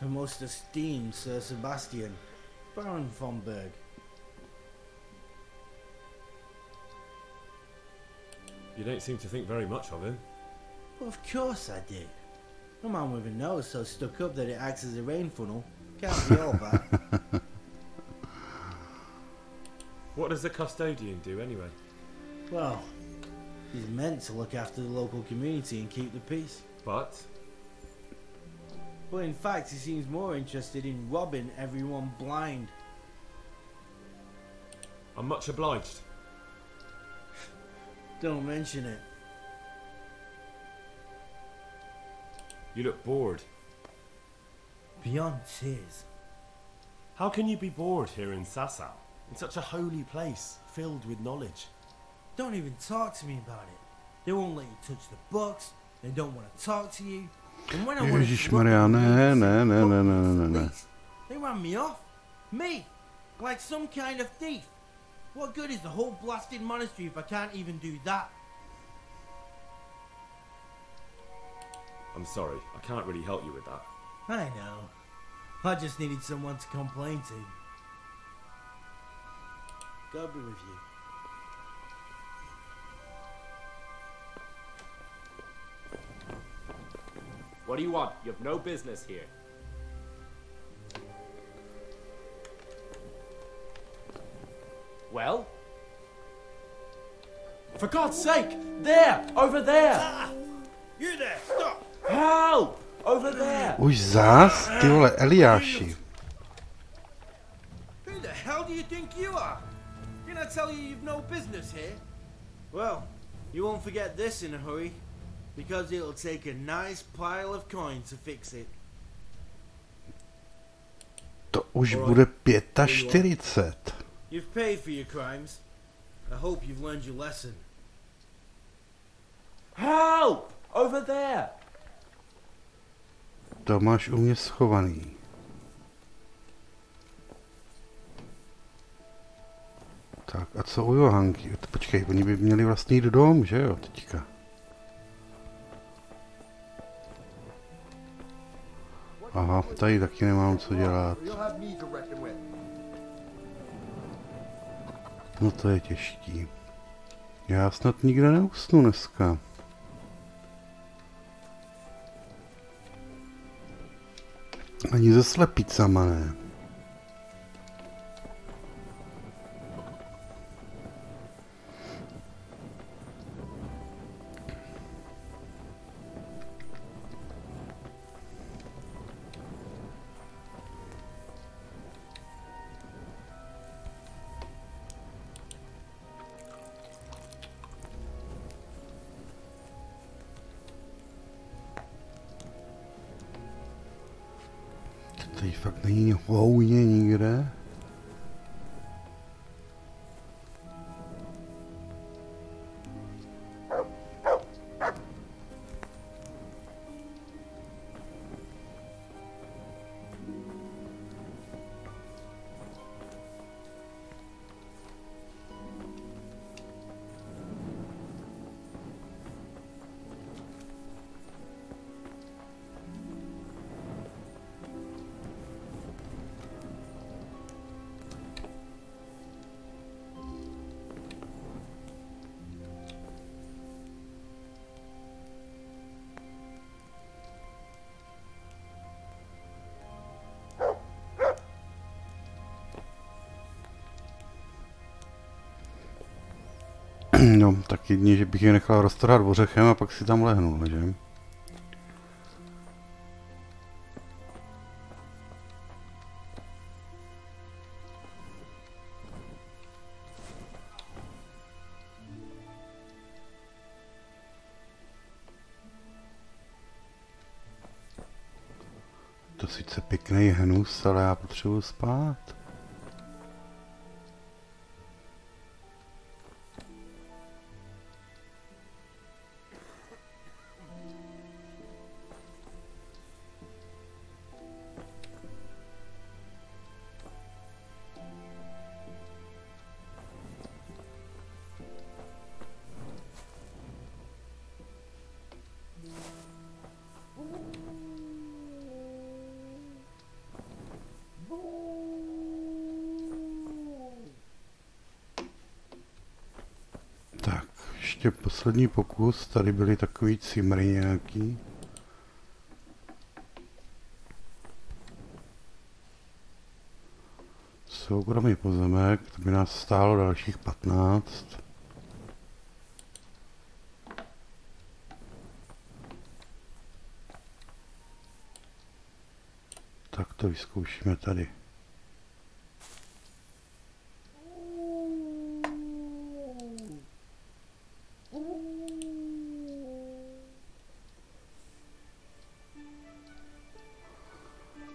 The most esteemed Sir Sebastian, Baron von Berg. You don't seem to think very much of him. Well, of course I do. A man with a nose so stuck up that it acts as a rain funnel can't be all bad. What does the custodian do anyway? Well, he's meant to look after the local community and keep the peace. But But in fact, he seems more interested in robbing everyone blind. I'm much obliged. Don't mention it. You look bored. Beyond tears. How can you be bored here in Sasau? In such a holy place, filled with knowledge. Don't even talk to me about it. They won't let you touch the books. They don't want to talk to you. And when I wanted to Ježišmarja, look at ne, the ne, ne, book ne, ne, at ne, ne. least, they ran me off. Me. Like some kind of thief. What good is the whole blasted monastery if I can't even do that? I'm sorry, I can't really help you with that. I know. I just needed someone to complain to. God be with you. What do you want? You have no business here. Well? For God's sake! There! Over there! You there! Stop! Help! Over there! Už zás? Ty vole, Eliáši. Who the hell do you think you are? Didn't I tell you you've no business here? Well, you won't forget this in a hurry. Because it'll take a nice pile of coins to fix it. To už bude 45. You've paid for your crimes. I hope you've learned your lesson. Help! Over there! To máš u mě schovaný. Tak a co u Johanky? Počkej, oni by měli vlastně jít domů, že jo, teďka. Aha, tady taky nemám co dělat. No to je těžký. Já snad nikde neusnu dneska. Ani se slepicama ne. Tady fakt není houně nikde. No, tak jedině, že bych je nechal roztrhat ořechem a pak si tam lehnul, že? To sice pěkný hnus, ale já potřebuji spát. Ještě poslední pokus, tady byly takový cimry nějaký. Soukromý pozemek, to by nás stálo dalších 15. Tak to vyzkoušíme tady.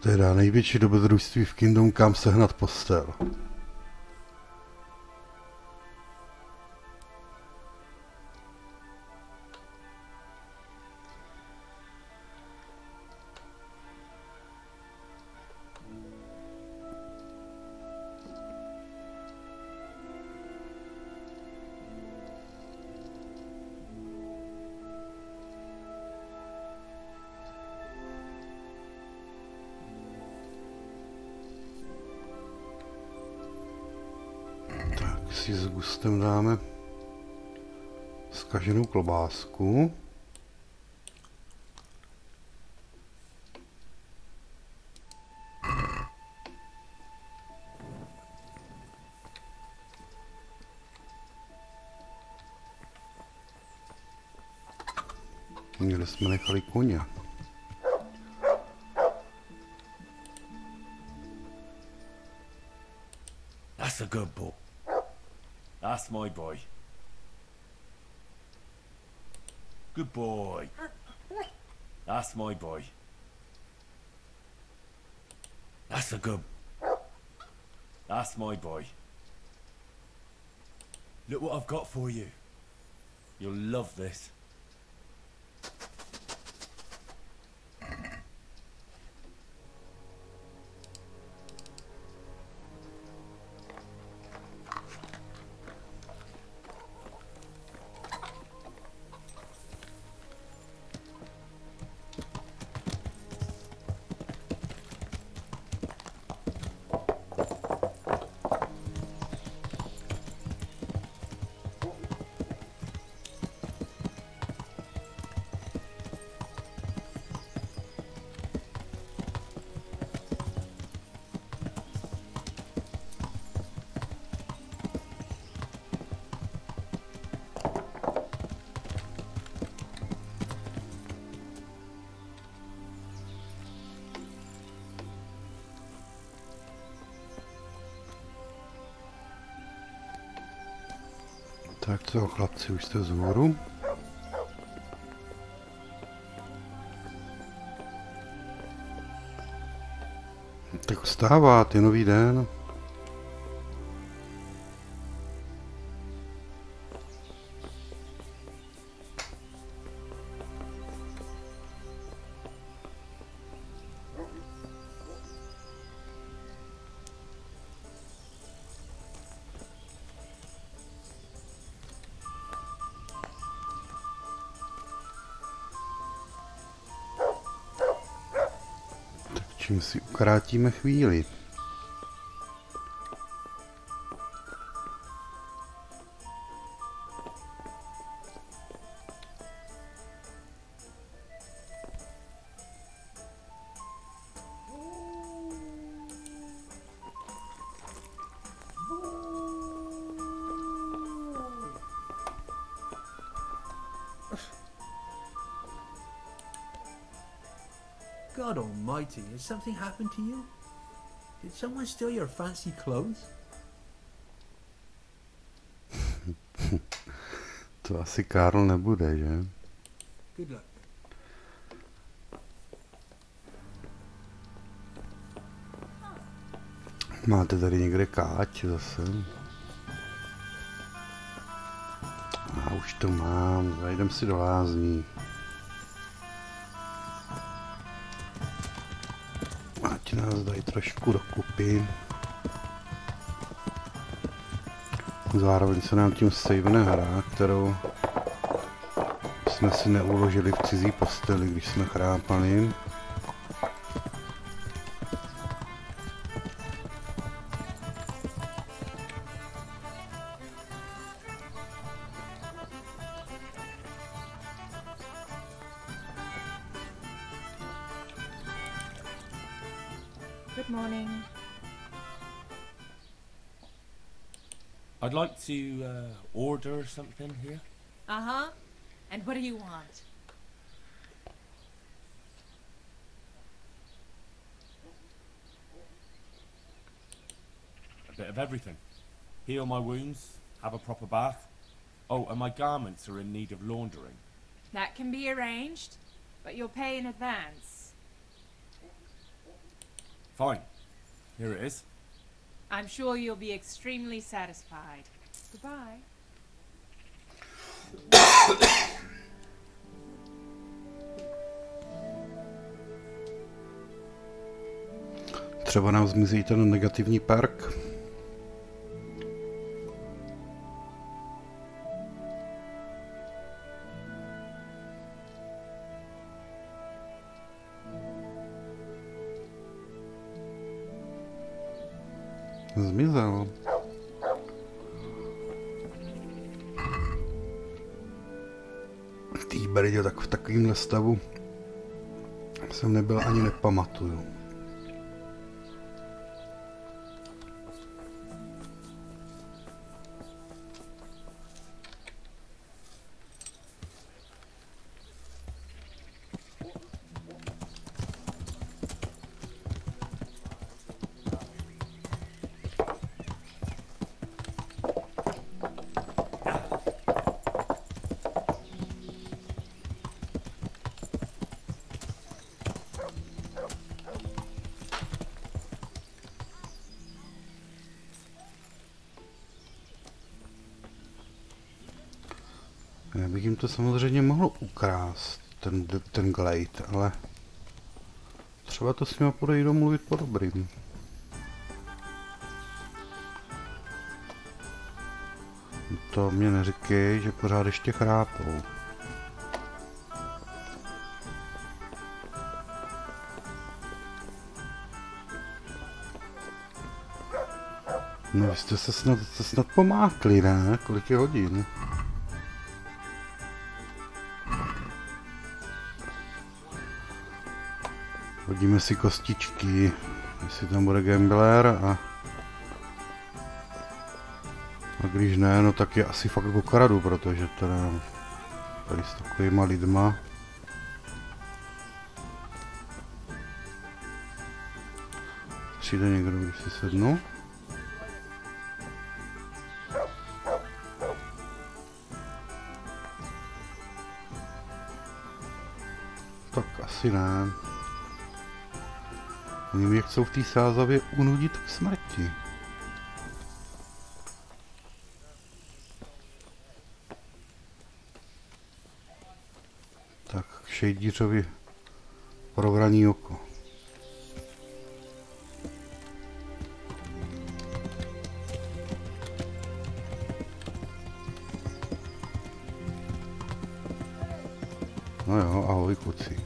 Teda největší dobrodružství v Kingdom Come sehnat postel. Si s gustem dáme zkaženou klobásku. Někde jsme nechali koně. That's a good boy. That's my boy. Good boy. That's my boy. That's a good... That's my boy. Look what I've got for you. You'll love this. Tak co, chlapci, už jste vzhůru? Tak vstávat, je nový den. Čím si ukrátíme chvíli. God almighty, has something happened to you? Did someone steal your fancy clothes? To asi Karl nebude, že? Good luck. Máte tady někde káč zase? A už to mám, zajdem si do lázní. Ať nás dají trošku dokupy. Zároveň se nám tím savene hra, kterou jsme si neuložili v cizí posteli, když jsme chrápali. Good morning. I'd like to order something here. Uh-huh. And what do you want? A bit of everything. Heal my wounds, have a proper bath. Oh, and my garments are in need of laundering. That can be arranged, but you'll pay in advance. Fine. Here it is. I'm sure you'll be extremely satisfied. Goodbye. Třeba nám zmizí ten negativní perk. Zmizel. Tý brdě, tak v takovémhle stavu jsem nebyl ani nepamatuju. Já bych jim to samozřejmě mohl ukrást, ten glade, ale třeba to s nima půjde domluvit po dobrým. To mě neříkej, že pořád ještě chrápou. No vy jste se snad pomákli, ne? Kolik je hodin? Hodíme si kostičky, jestli tam bude gambler a když ne, no tak je asi fakt okradu, protože teda tady s takovýma lidma přijde někdo, když si sednu. asi ne. Oni mě chcou v té sázavě unudit k smrti. Tak k šejdířovi provraní oko. No jo, ahoj kluci.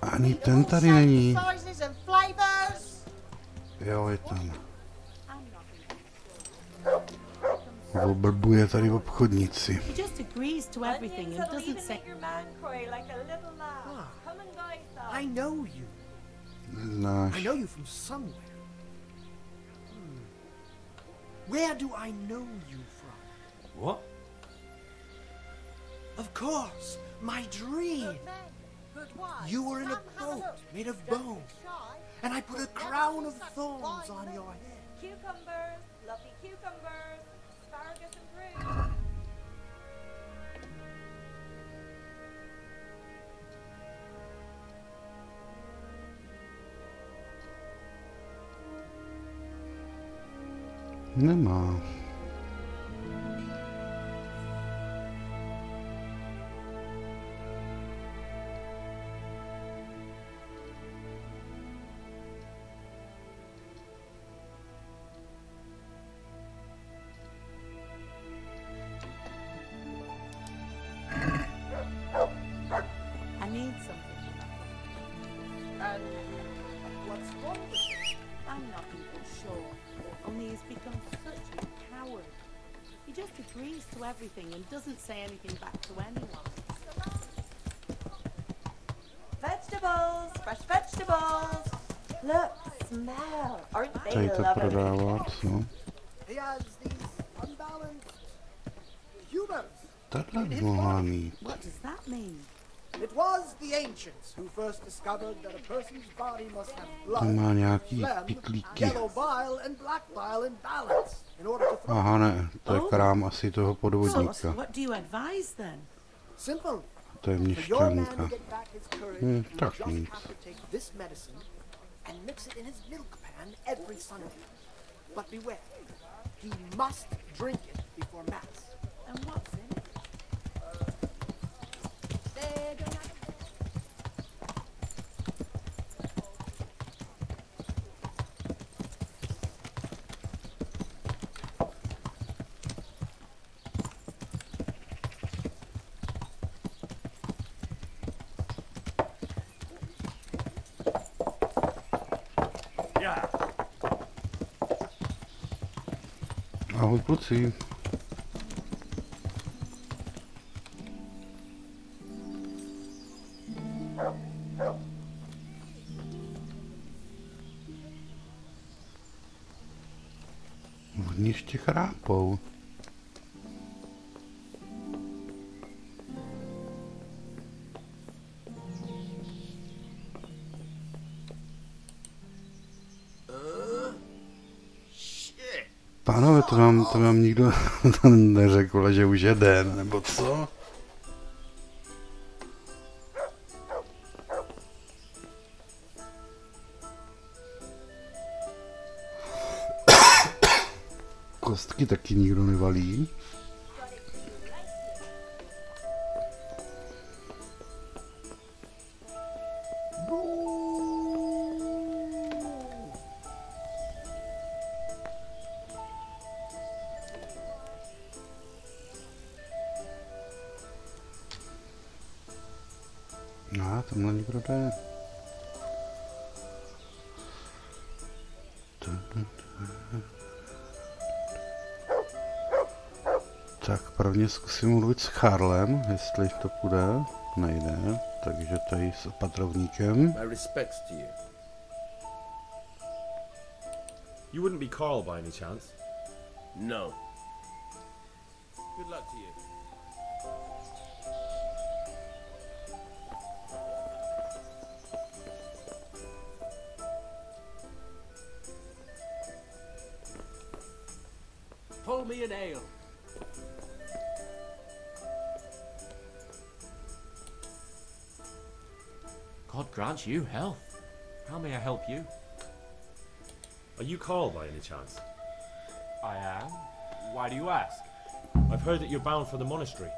Ani ten tady není. Jo, je tam. Oblbuje tady obchodníci. I know you. Neznáš. I know you from somewhere. Where do I know you from? What? Of course, my dream. You were in a boat made of bone, and I put a crown of thorns on your head. Cucumbers, lovely cucumbers, asparagus and fruit. Nemá. I need something. And what's wrong with him? I'm not even sure. Only he's become such a coward. He just agrees to everything and doesn't say anything back to anyone. Vegetables, fresh vegetables. Look, smell. Aren't they Tady to lovely? prodávat, no. He has these unbalanced humors. Takhle mohla mít. What does that mean? It was the ancients who first discovered that a person's body must have blood, To má nějaký phlegm, pitlíky. yellow bile and black bile in balance in order to thrive. Aha, ne, to je krám asi toho podvodníka. What do you advise then? Simple. To je For your man to měšťanka. get back his courage, he Tak just nic. have to take this medicine and mix it in his milk pan every Sunday. But beware, he must drink it before mass. And what's in it? Ahoj kluci. Oni ještě chrápou. Pánové, to vám nikdo neřekl, že už je den, nebo co? Kostky taky nikdo nevalí. No, tamhle někdo jde. Tak prvně zkusím mluvit s Charlem, jestli to půjde. Nejde, takže tady s opatrovníkem. My respects to you. You wouldn't be Carl by any chance? No. Good luck to you. Pull me an ale. God grant you health. How may I help you? Are you Carl by any chance? I am. Why do you ask? I've heard that you're bound for the monastery.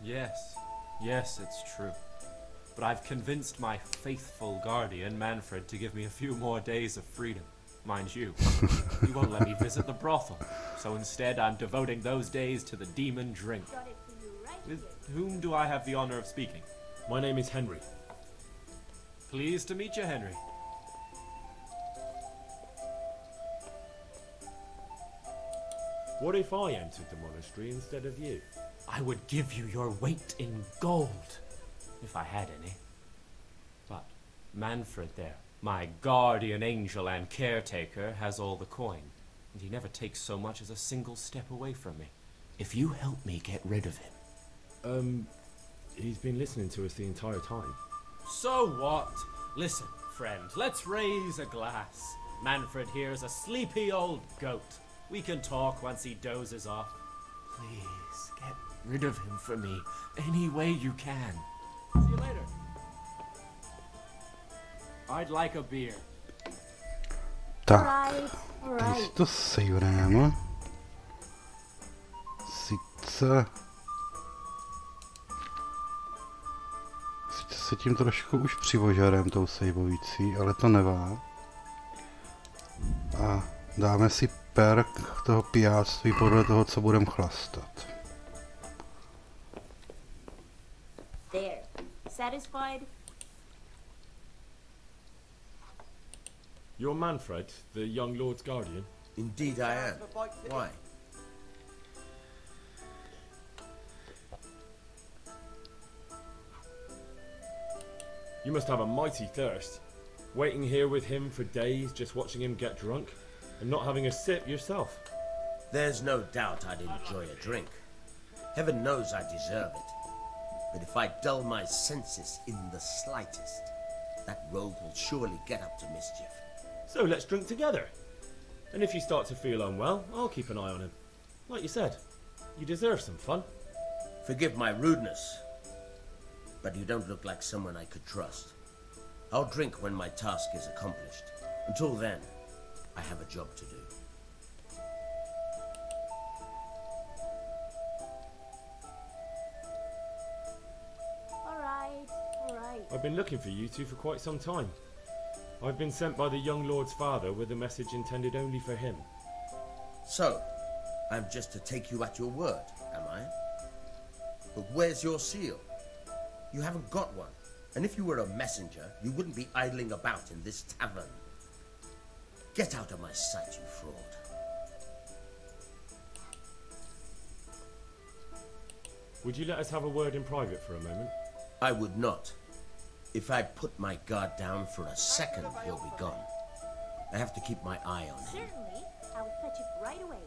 Yes. Yes, it's true. But I've convinced my faithful guardian, Manfred, to give me a few more days of freedom. Mind you, he won't let me visit the brothel. So instead, I'm devoting those days to the demon drink. With whom do I have the honor of speaking? My name is Henry. Pleased to meet you, Henry. What if I entered the monastery instead of you? I would give you your weight in gold, if I had any. But Manfred there, my guardian angel and caretaker, has all the coin, and he never takes so much as a single step away from me. If you help me get rid of him... He's been listening to us the entire time. So what? Listen, friend, let's raise a glass. Manfred here's a sleepy old goat. We can talk once he dozes off. Please, get rid of him for me, any way you can. See you later. I'd like a beer. Tak, teď si to sejvreme. Sice se tím trošku už přivožerem tou sejvovící, ale to nevá. A dáme si perk toho pijáctví podle toho, co budeme chlastat. There. Satisfied? You're Manfred, the young lord's guardian? Indeed I am. Why? You must have a mighty thirst. Waiting here with him for days, just watching him get drunk, and not having a sip yourself. There's no doubt I'd enjoy a drink. Heaven knows I deserve it. But if I dull my senses in the slightest, that rogue will surely get up to mischief. So let's drink together. And if you start to feel unwell, I'll keep an eye on him. Like you said, you deserve some fun. Forgive my rudeness, but you don't look like someone I could trust. I'll drink when my task is accomplished. Until then, I have a job to do. Alright. I've been looking for you two for quite some time. I've been sent by the young lord's father with a message intended only for him. So, I'm just to take you at your word, am I? But where's your seal? You haven't got one. And if you were a messenger, you wouldn't be idling about in this tavern. Get out of my sight, you fraud. Would you let us have a word in private for a moment? I would not. If I put my guard down for a second, he'll be gone. I have to keep my eye on him. Certainly. I'll fetch it right away.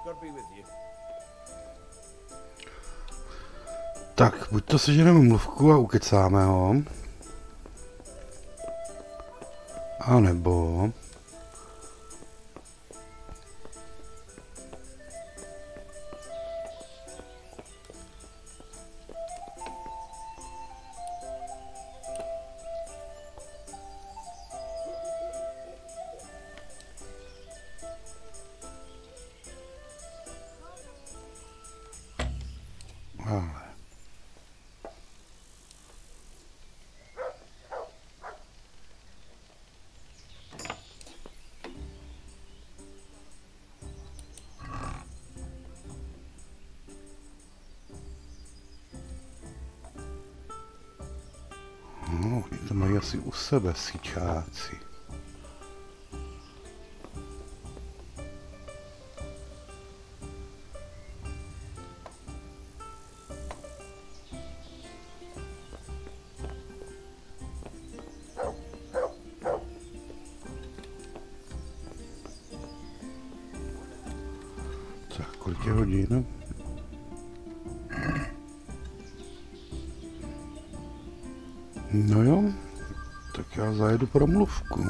God be with you. Tak, buď to seženeme mluvku a ukecáme ho. A nebo... No, to mají asi u sebe syčáci. Kolik je hodin? No jo, tak já zajedu promluvku.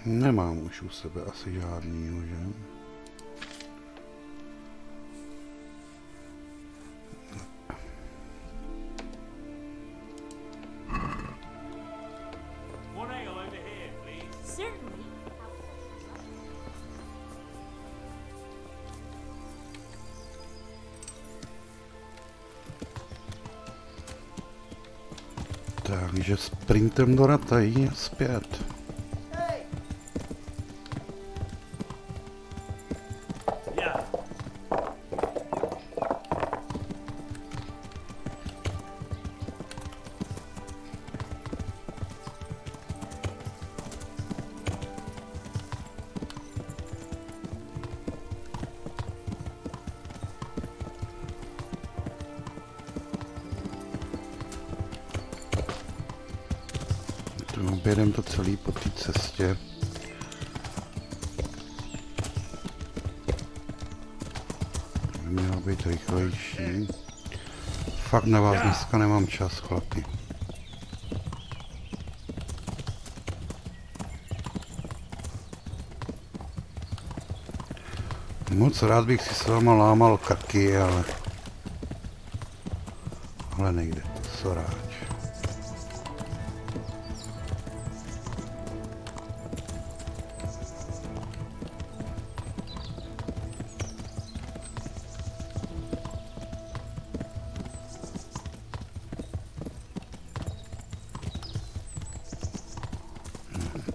Nemám už u sebe asi žádnýho, že? Takže sprintem do ratají a zpět. Objedeme to celý po té cestě. Mělo být rychlejší. Fakt na vás dneska nemám čas, chlapi. Moc rád bych si s váma lámal krky, ale nejde. Soráč.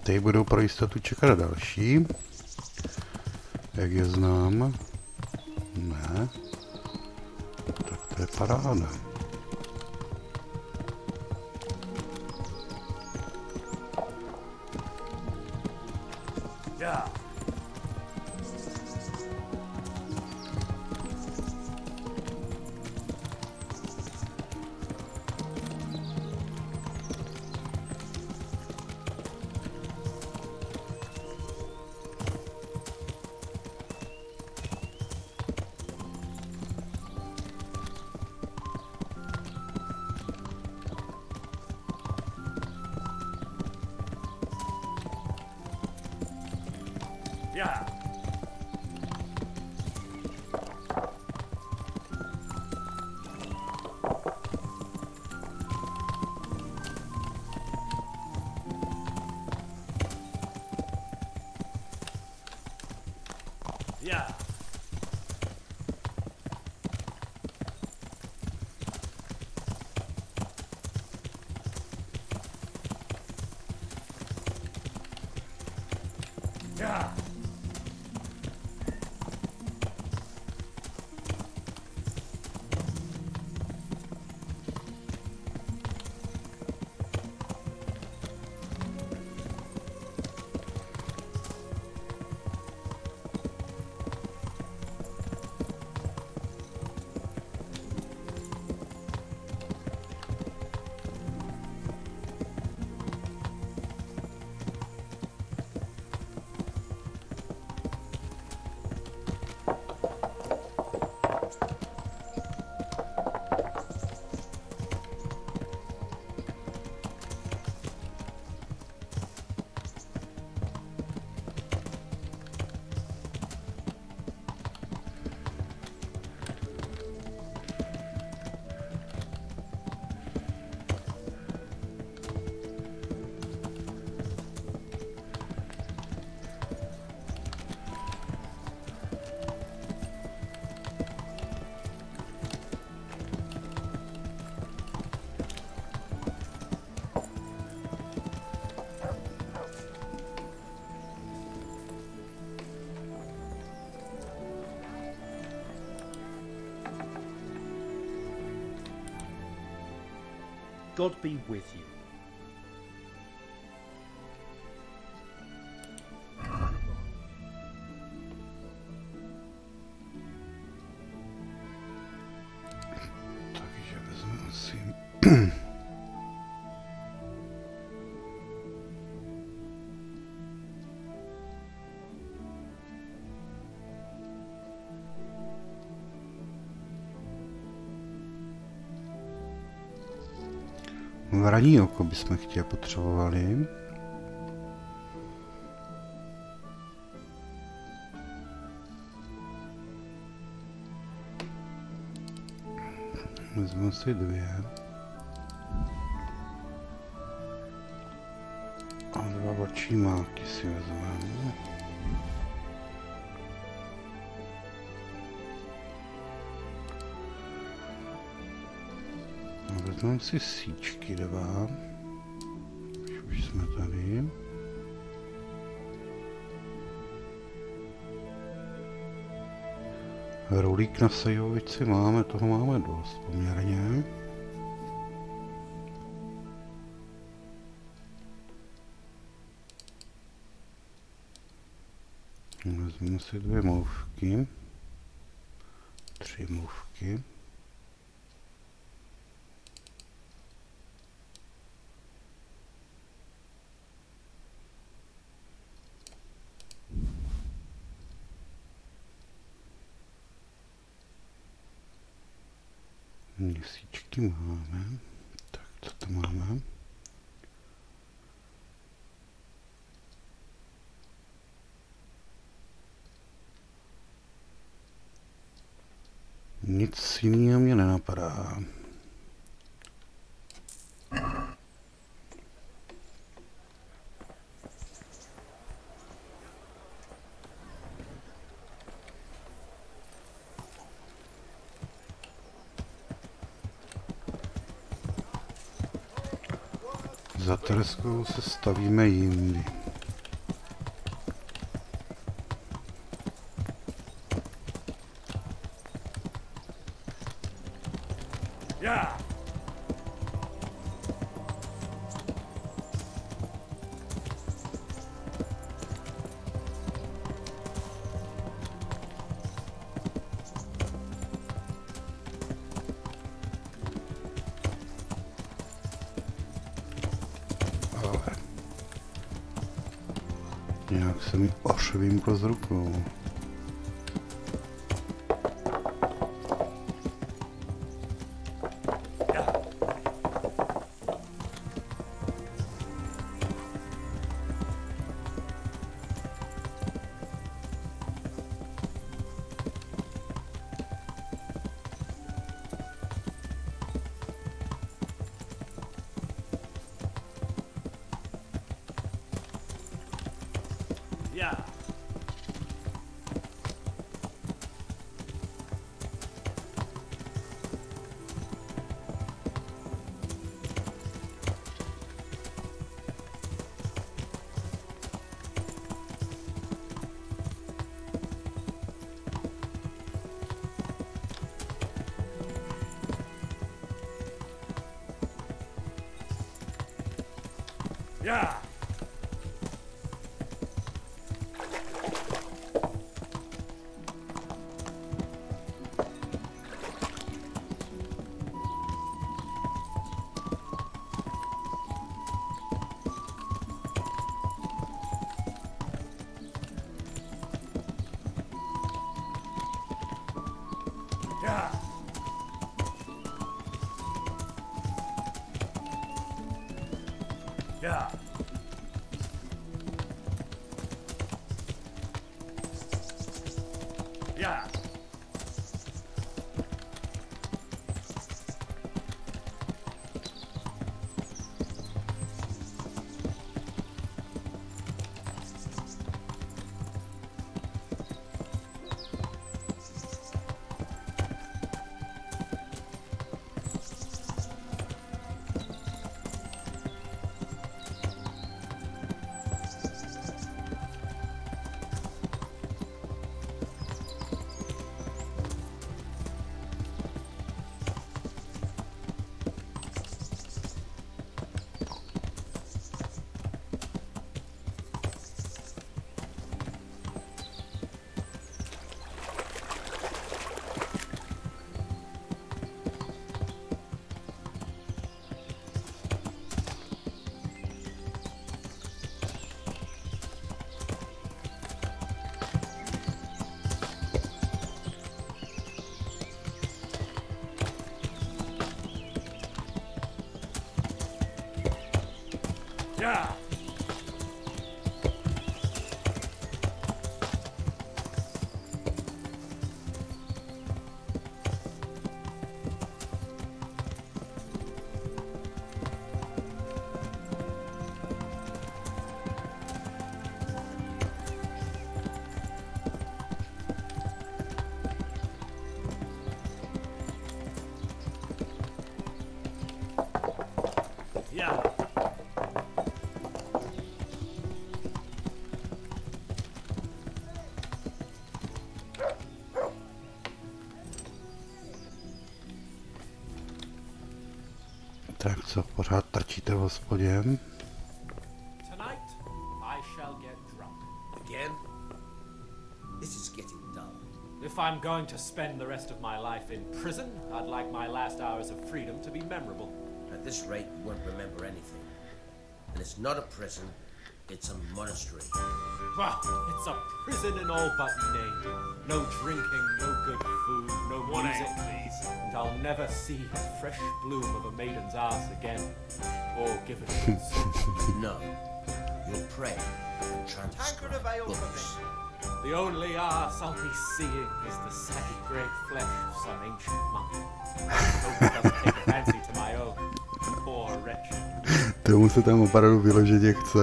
Teď budou pro jistotu čekat další. Jak je znám? Ne. Tak to je paráda. God be with you. Takže vezmu asi... Vraní oko bychom potřebovali. Vezmu si 2. A 2 vlčí máky si vezmeme. Vezmeme si síčky 2. Už jsme tady. Rolík na sejhovici máme, toho máme dost poměrně. Vezmeme si 2 mouvky. 3 mouvky. Měsíčky máme. Tak, co to máme? Nic jiného mě nenapadá. Za Tereskou se stavíme jindy. Yeah. Nějak se mi vymklo z rukou. Yeah. Yeah. Yeah. Yeah. Yeah. Yeah. Yeah. Tak co, pořád trčíte v hospodě? Tonight, I shall get drunk. Again? This is getting dull. If I'm going to spend the rest of my life in prison, I'd like my last hours of freedom to be memorable. At this rate, you won't remember anything. And it's not a prison, it's a monastery. Well, it's a prison in all but name. No drinking, no good food, no music, please. And I'll never see the fresh bloom of a maiden's ass again. Or give it a kiss. No. You'll pray and transcribe books. The only arse I'll be seeing is the saggy grey flesh of some ancient monk. Hope it doesn't take a fancy to my own. Poor wretch. Tomu se tam opravdu vyloženě chce.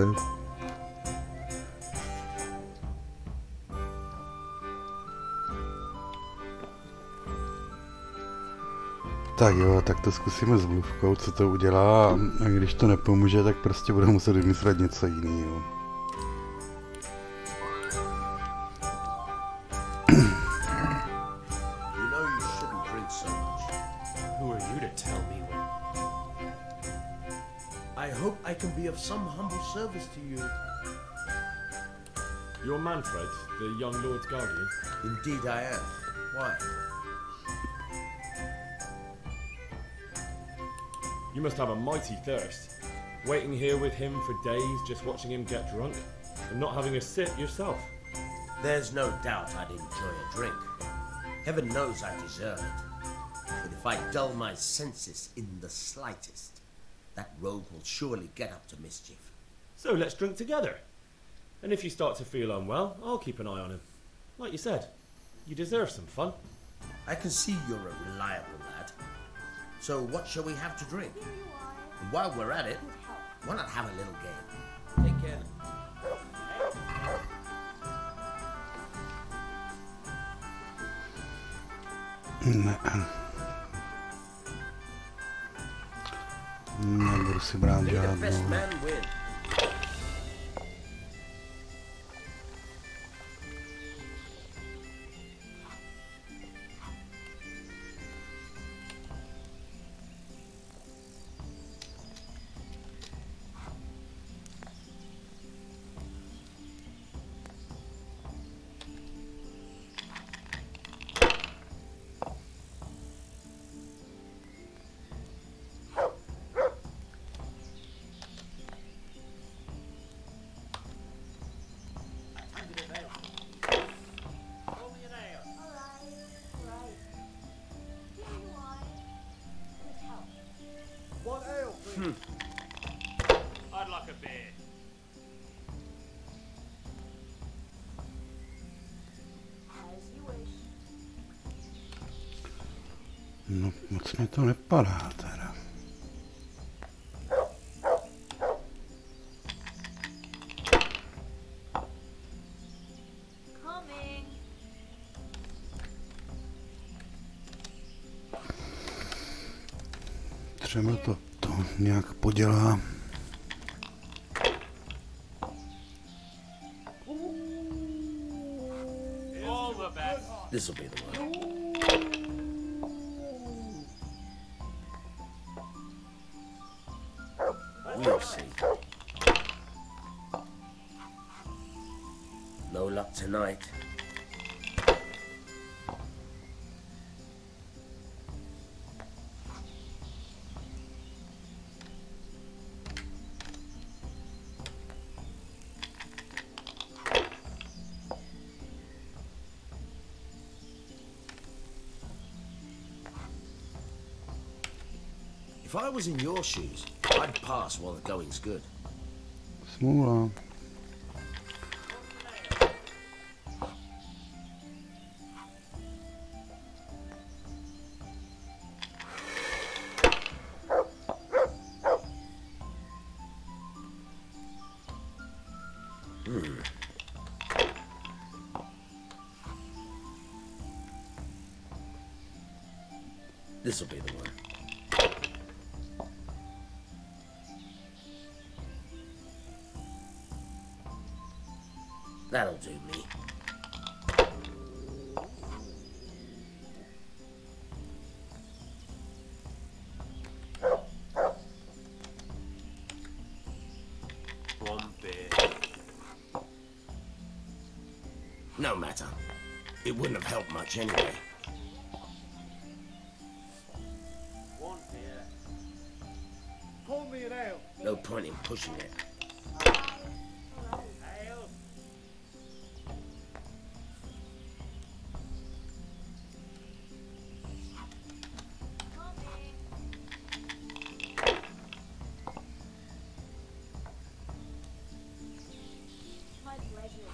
Tak jo, tak to zkusíme s mluvkou, co to udělá, a když to nepomůže, tak prostě bude muset vymyslet něco jiného. You know you shouldn't drink so much. Who are you to tell me when? I hope I can be of some humble service to you. You're Manfred, the young Lord's guardian? Indeed I am. Why? You must have a mighty thirst. Waiting here with him for days, just watching him get drunk, and not having a sip yourself. There's no doubt I'd enjoy a drink. Heaven knows I deserve it. But if I dull my senses in the slightest, that rogue will surely get up to mischief. So let's drink together. And if you start to feel unwell, I'll keep an eye on him. Like you said, you deserve some fun. I can see you're a reliable lad. So what shall we have to drink? And while we're at it, why not have a little game? Take care. Nebudu si brát May the best žádnou. man win. I'd like a beer. No, moc mi to nepadá teda. Coming. Třeba to nějak podělá. All the best. This'll be the one. We'll see. No luck tonight. If I was in your shoes, I'd pass while the going's good. Smůla. This'll be the one. That'll do me. One beer. No matter. It wouldn't have helped much anyway. One beer. Pour me an ale. No point in pushing it. Ale. My pleasure.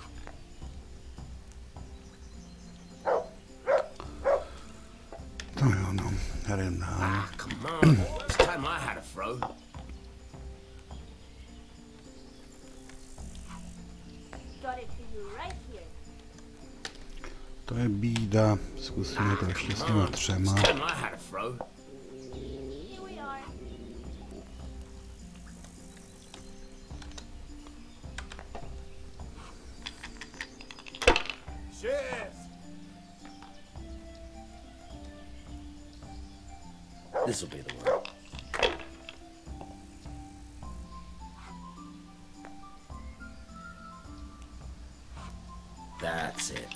To jo, no. Jdem dál. Ah, come on. It's time I had a throw. Got it for you right here. To je bída. Zkusíme to ještě s těma třema. It's time I had a throw. Here we are. Cheers! This'll be the one. That's it.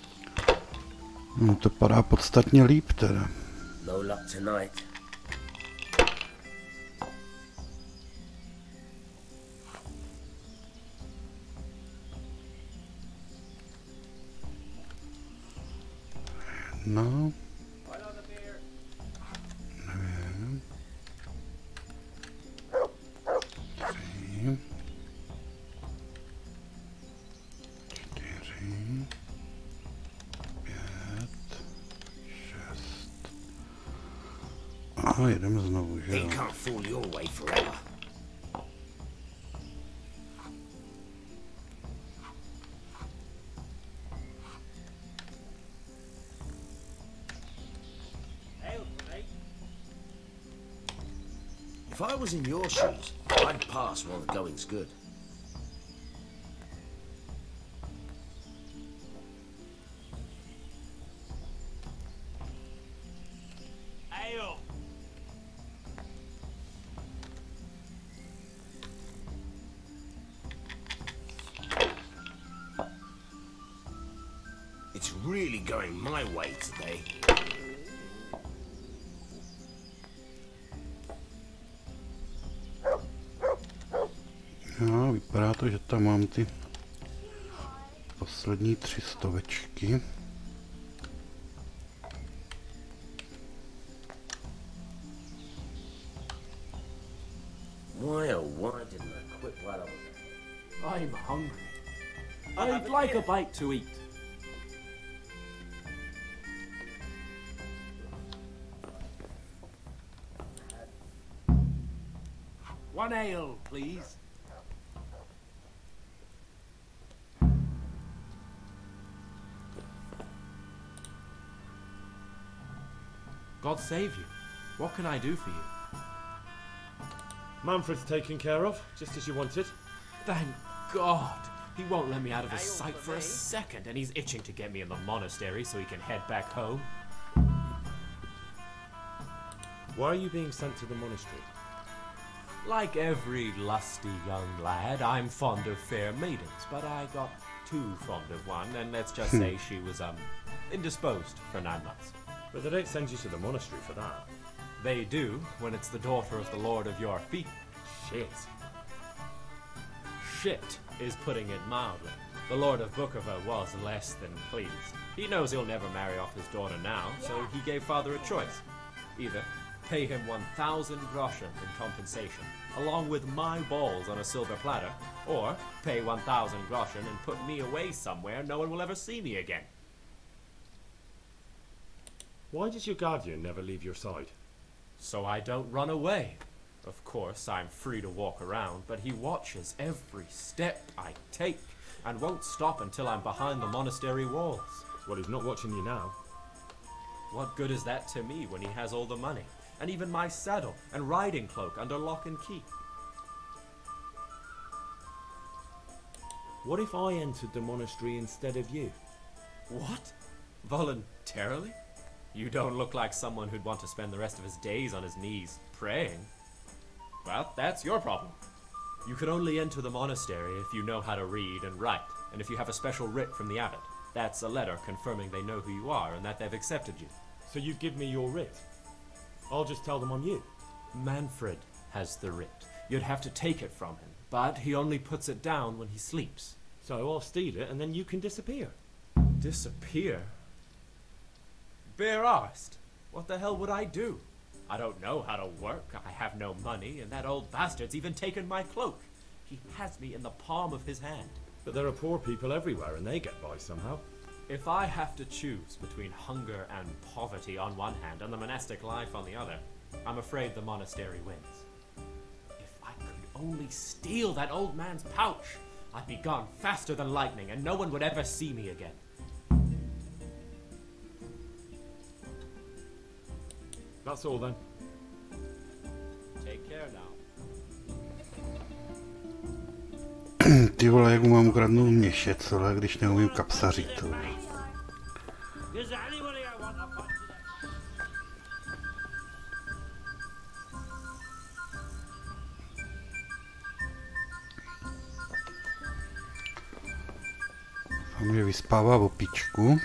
No, to padá podstatně líp teda. No luck tonight. No. Nevím. 3. 4. 5. 6. A jedeme znovu, že He jo? can't fool your way forever. If I was in your shoes, I'd pass while the going's good. Ale. It's really going my way today. No, vypadá to, že tam mám ty poslední 3 stovečky. Why oh why didn't I quit while I was there? I'm hungry. I'd like a bite to eat. One ale, please. God save you. What can I do for you? Manfred's taken care of, just as you wanted. Thank God. He won't let me out of his sight for a second, and he's itching to get me in the monastery so he can head back home. Why are you being sent to the monastery? Like every lusty young lad, I'm fond of fair maidens, but I got too fond of one, and let's just say she was, indisposed for 9 months. But they don't send you to the monastery for that. They do, when it's the daughter of the Lord of your feet. Shit. Shit is putting it mildly. The Lord of Bookerva was less than pleased. He knows he'll never marry off his daughter now, so he gave father a choice. Either Pay him 1,000 groschen in compensation, along with my balls on a silver platter, or pay 1,000 groschen and put me away somewhere no one will ever see me again. Why does your guardian never leave your side? So I don't run away. Of course, I'm free to walk around, but he watches every step I take and won't stop until I'm behind the monastery walls. Well, he's not watching you now. What good is that to me when he has all the money, and even my saddle and riding cloak under lock and key? What if I entered the monastery instead of you? What? Voluntarily? You don't look like someone who'd want to spend the rest of his days on his knees praying. Well, that's your problem. You can only enter the monastery if you know how to read and write, and if you have a special writ from the abbot. That's a letter confirming they know who you are and that they've accepted you. So you give me your writ? I'll just tell them I'm you. Manfred has the writ. You'd have to take it from him, but he only puts it down when he sleeps. So I'll steal it and then you can disappear. Disappear? Bare arsed. What the hell would I do? I don't know how to work, I have no money, and that old bastard's even taken my cloak. He has me in the palm of his hand. But there are poor people everywhere and they get by somehow. If I have to choose between hunger and poverty on one hand and the monastic life on the other, I'm afraid the monastery wins. If I could only steal that old man's pouch, I'd be gone faster than lightning and no one would ever see me again. That's all then. Take care now. Ty vole, jak mu mám ukradnout měšec, ale když neumím kapsařit. A mě vyspává opičku.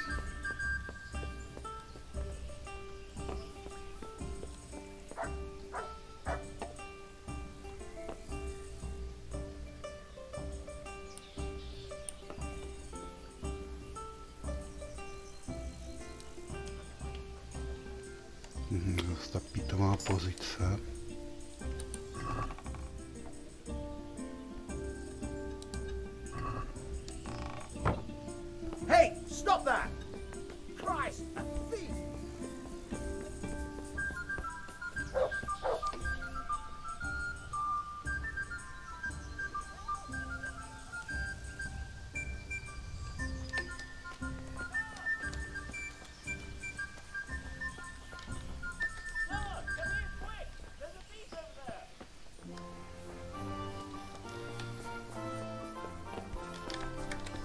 Ta pitomá pozice. Hey, stop that! Christ, a thief!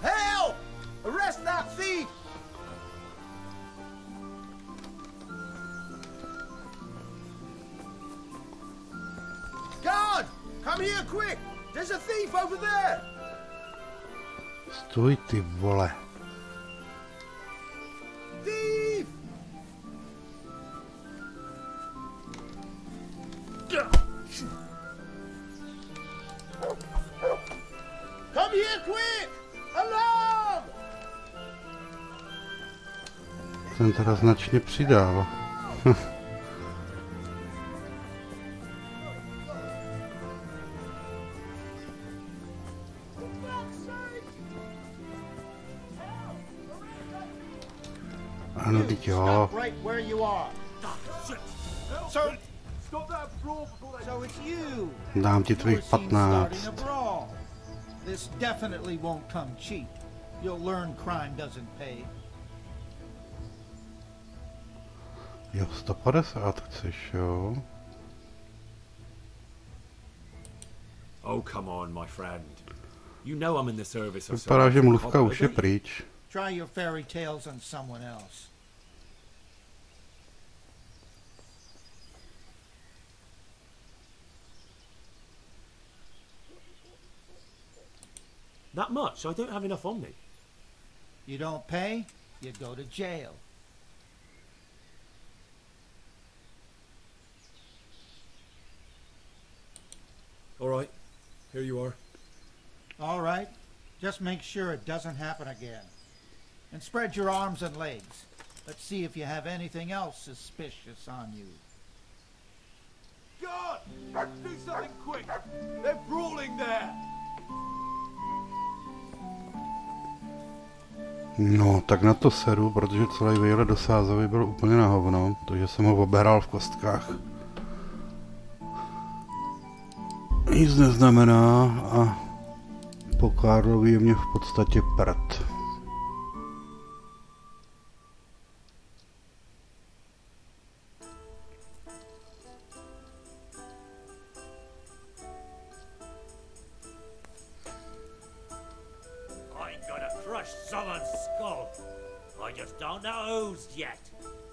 Help! Arrest that thief! Guard! Come here quick! There's a thief over there! Stůj, ty vole. Thief! Come here quick! Alarm! Ten teda značně přidal. Ano, teď jo. Stop right where you are. So, so it's you. Dám ti tvých We're seen starting 15. a brawl. This definitely won't come cheap. You'll learn crime doesn't pay. Jo, 150 chceš, jo? Oh, come on, my friend. You know I'm in the service of Vypadá, že someone mluvka popular, už je don't you? pryč. Try your fairy tales on someone else. That much? I don't have enough on me. You don't pay, you go to jail. All right, here you are. All right, just make sure it doesn't happen again. And spread your arms and legs. Let's see if you have anything else suspicious on you. God! Do something quick! They're brawling there! No, tak na to seru, protože celý výlet do Sázavy byl úplně na hovno, takže jsem ho obehral v kostkách. Nic neznamená a po Karlovi je mě v podstatě prd.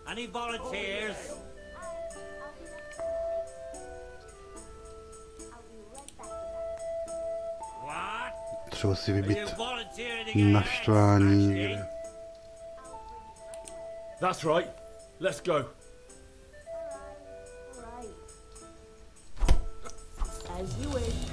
Any volunteers? Třeba si vybít naštvání. That's right. Let's go. As you wish.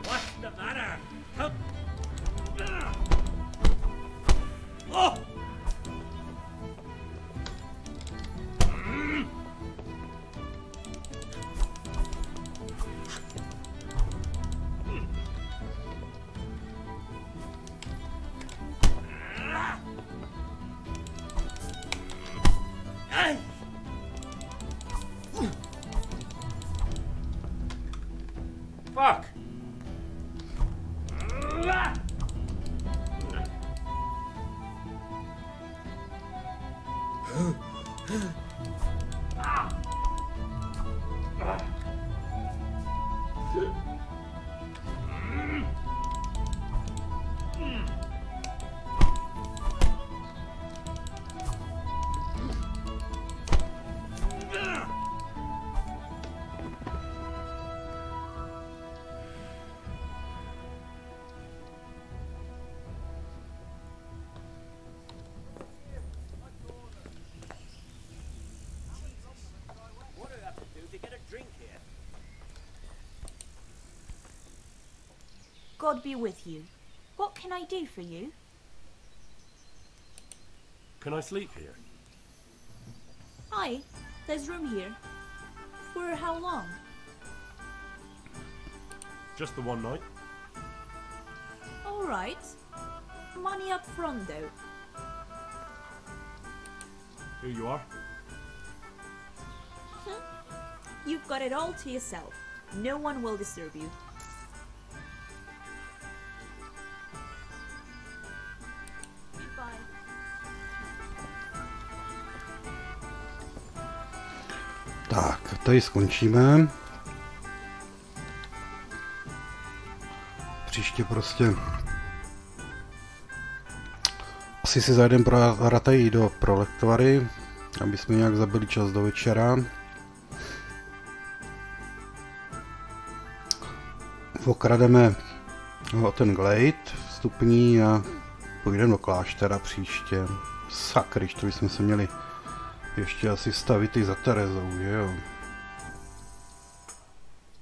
What's the matter? Come. Oh! Fuck! God be with you. What can I do for you? Can I sleep here? Aye, there's room here. For how long? Just the one night. All right. Money up front, though. Here you are. You've got it all to yourself. No one will disturb you. Goodbye. Tak, tady skončíme. Příště prostě asi si zajdeme pro Ratají do Prolektvary, aby jsme nějak zabili čas do večera. Okrademe ten glade vstupní a půjdeme do kláštera příště. Sakryš, to bychom se měli ještě asi stavit i za Terezou, že jo?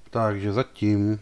Takže zatím.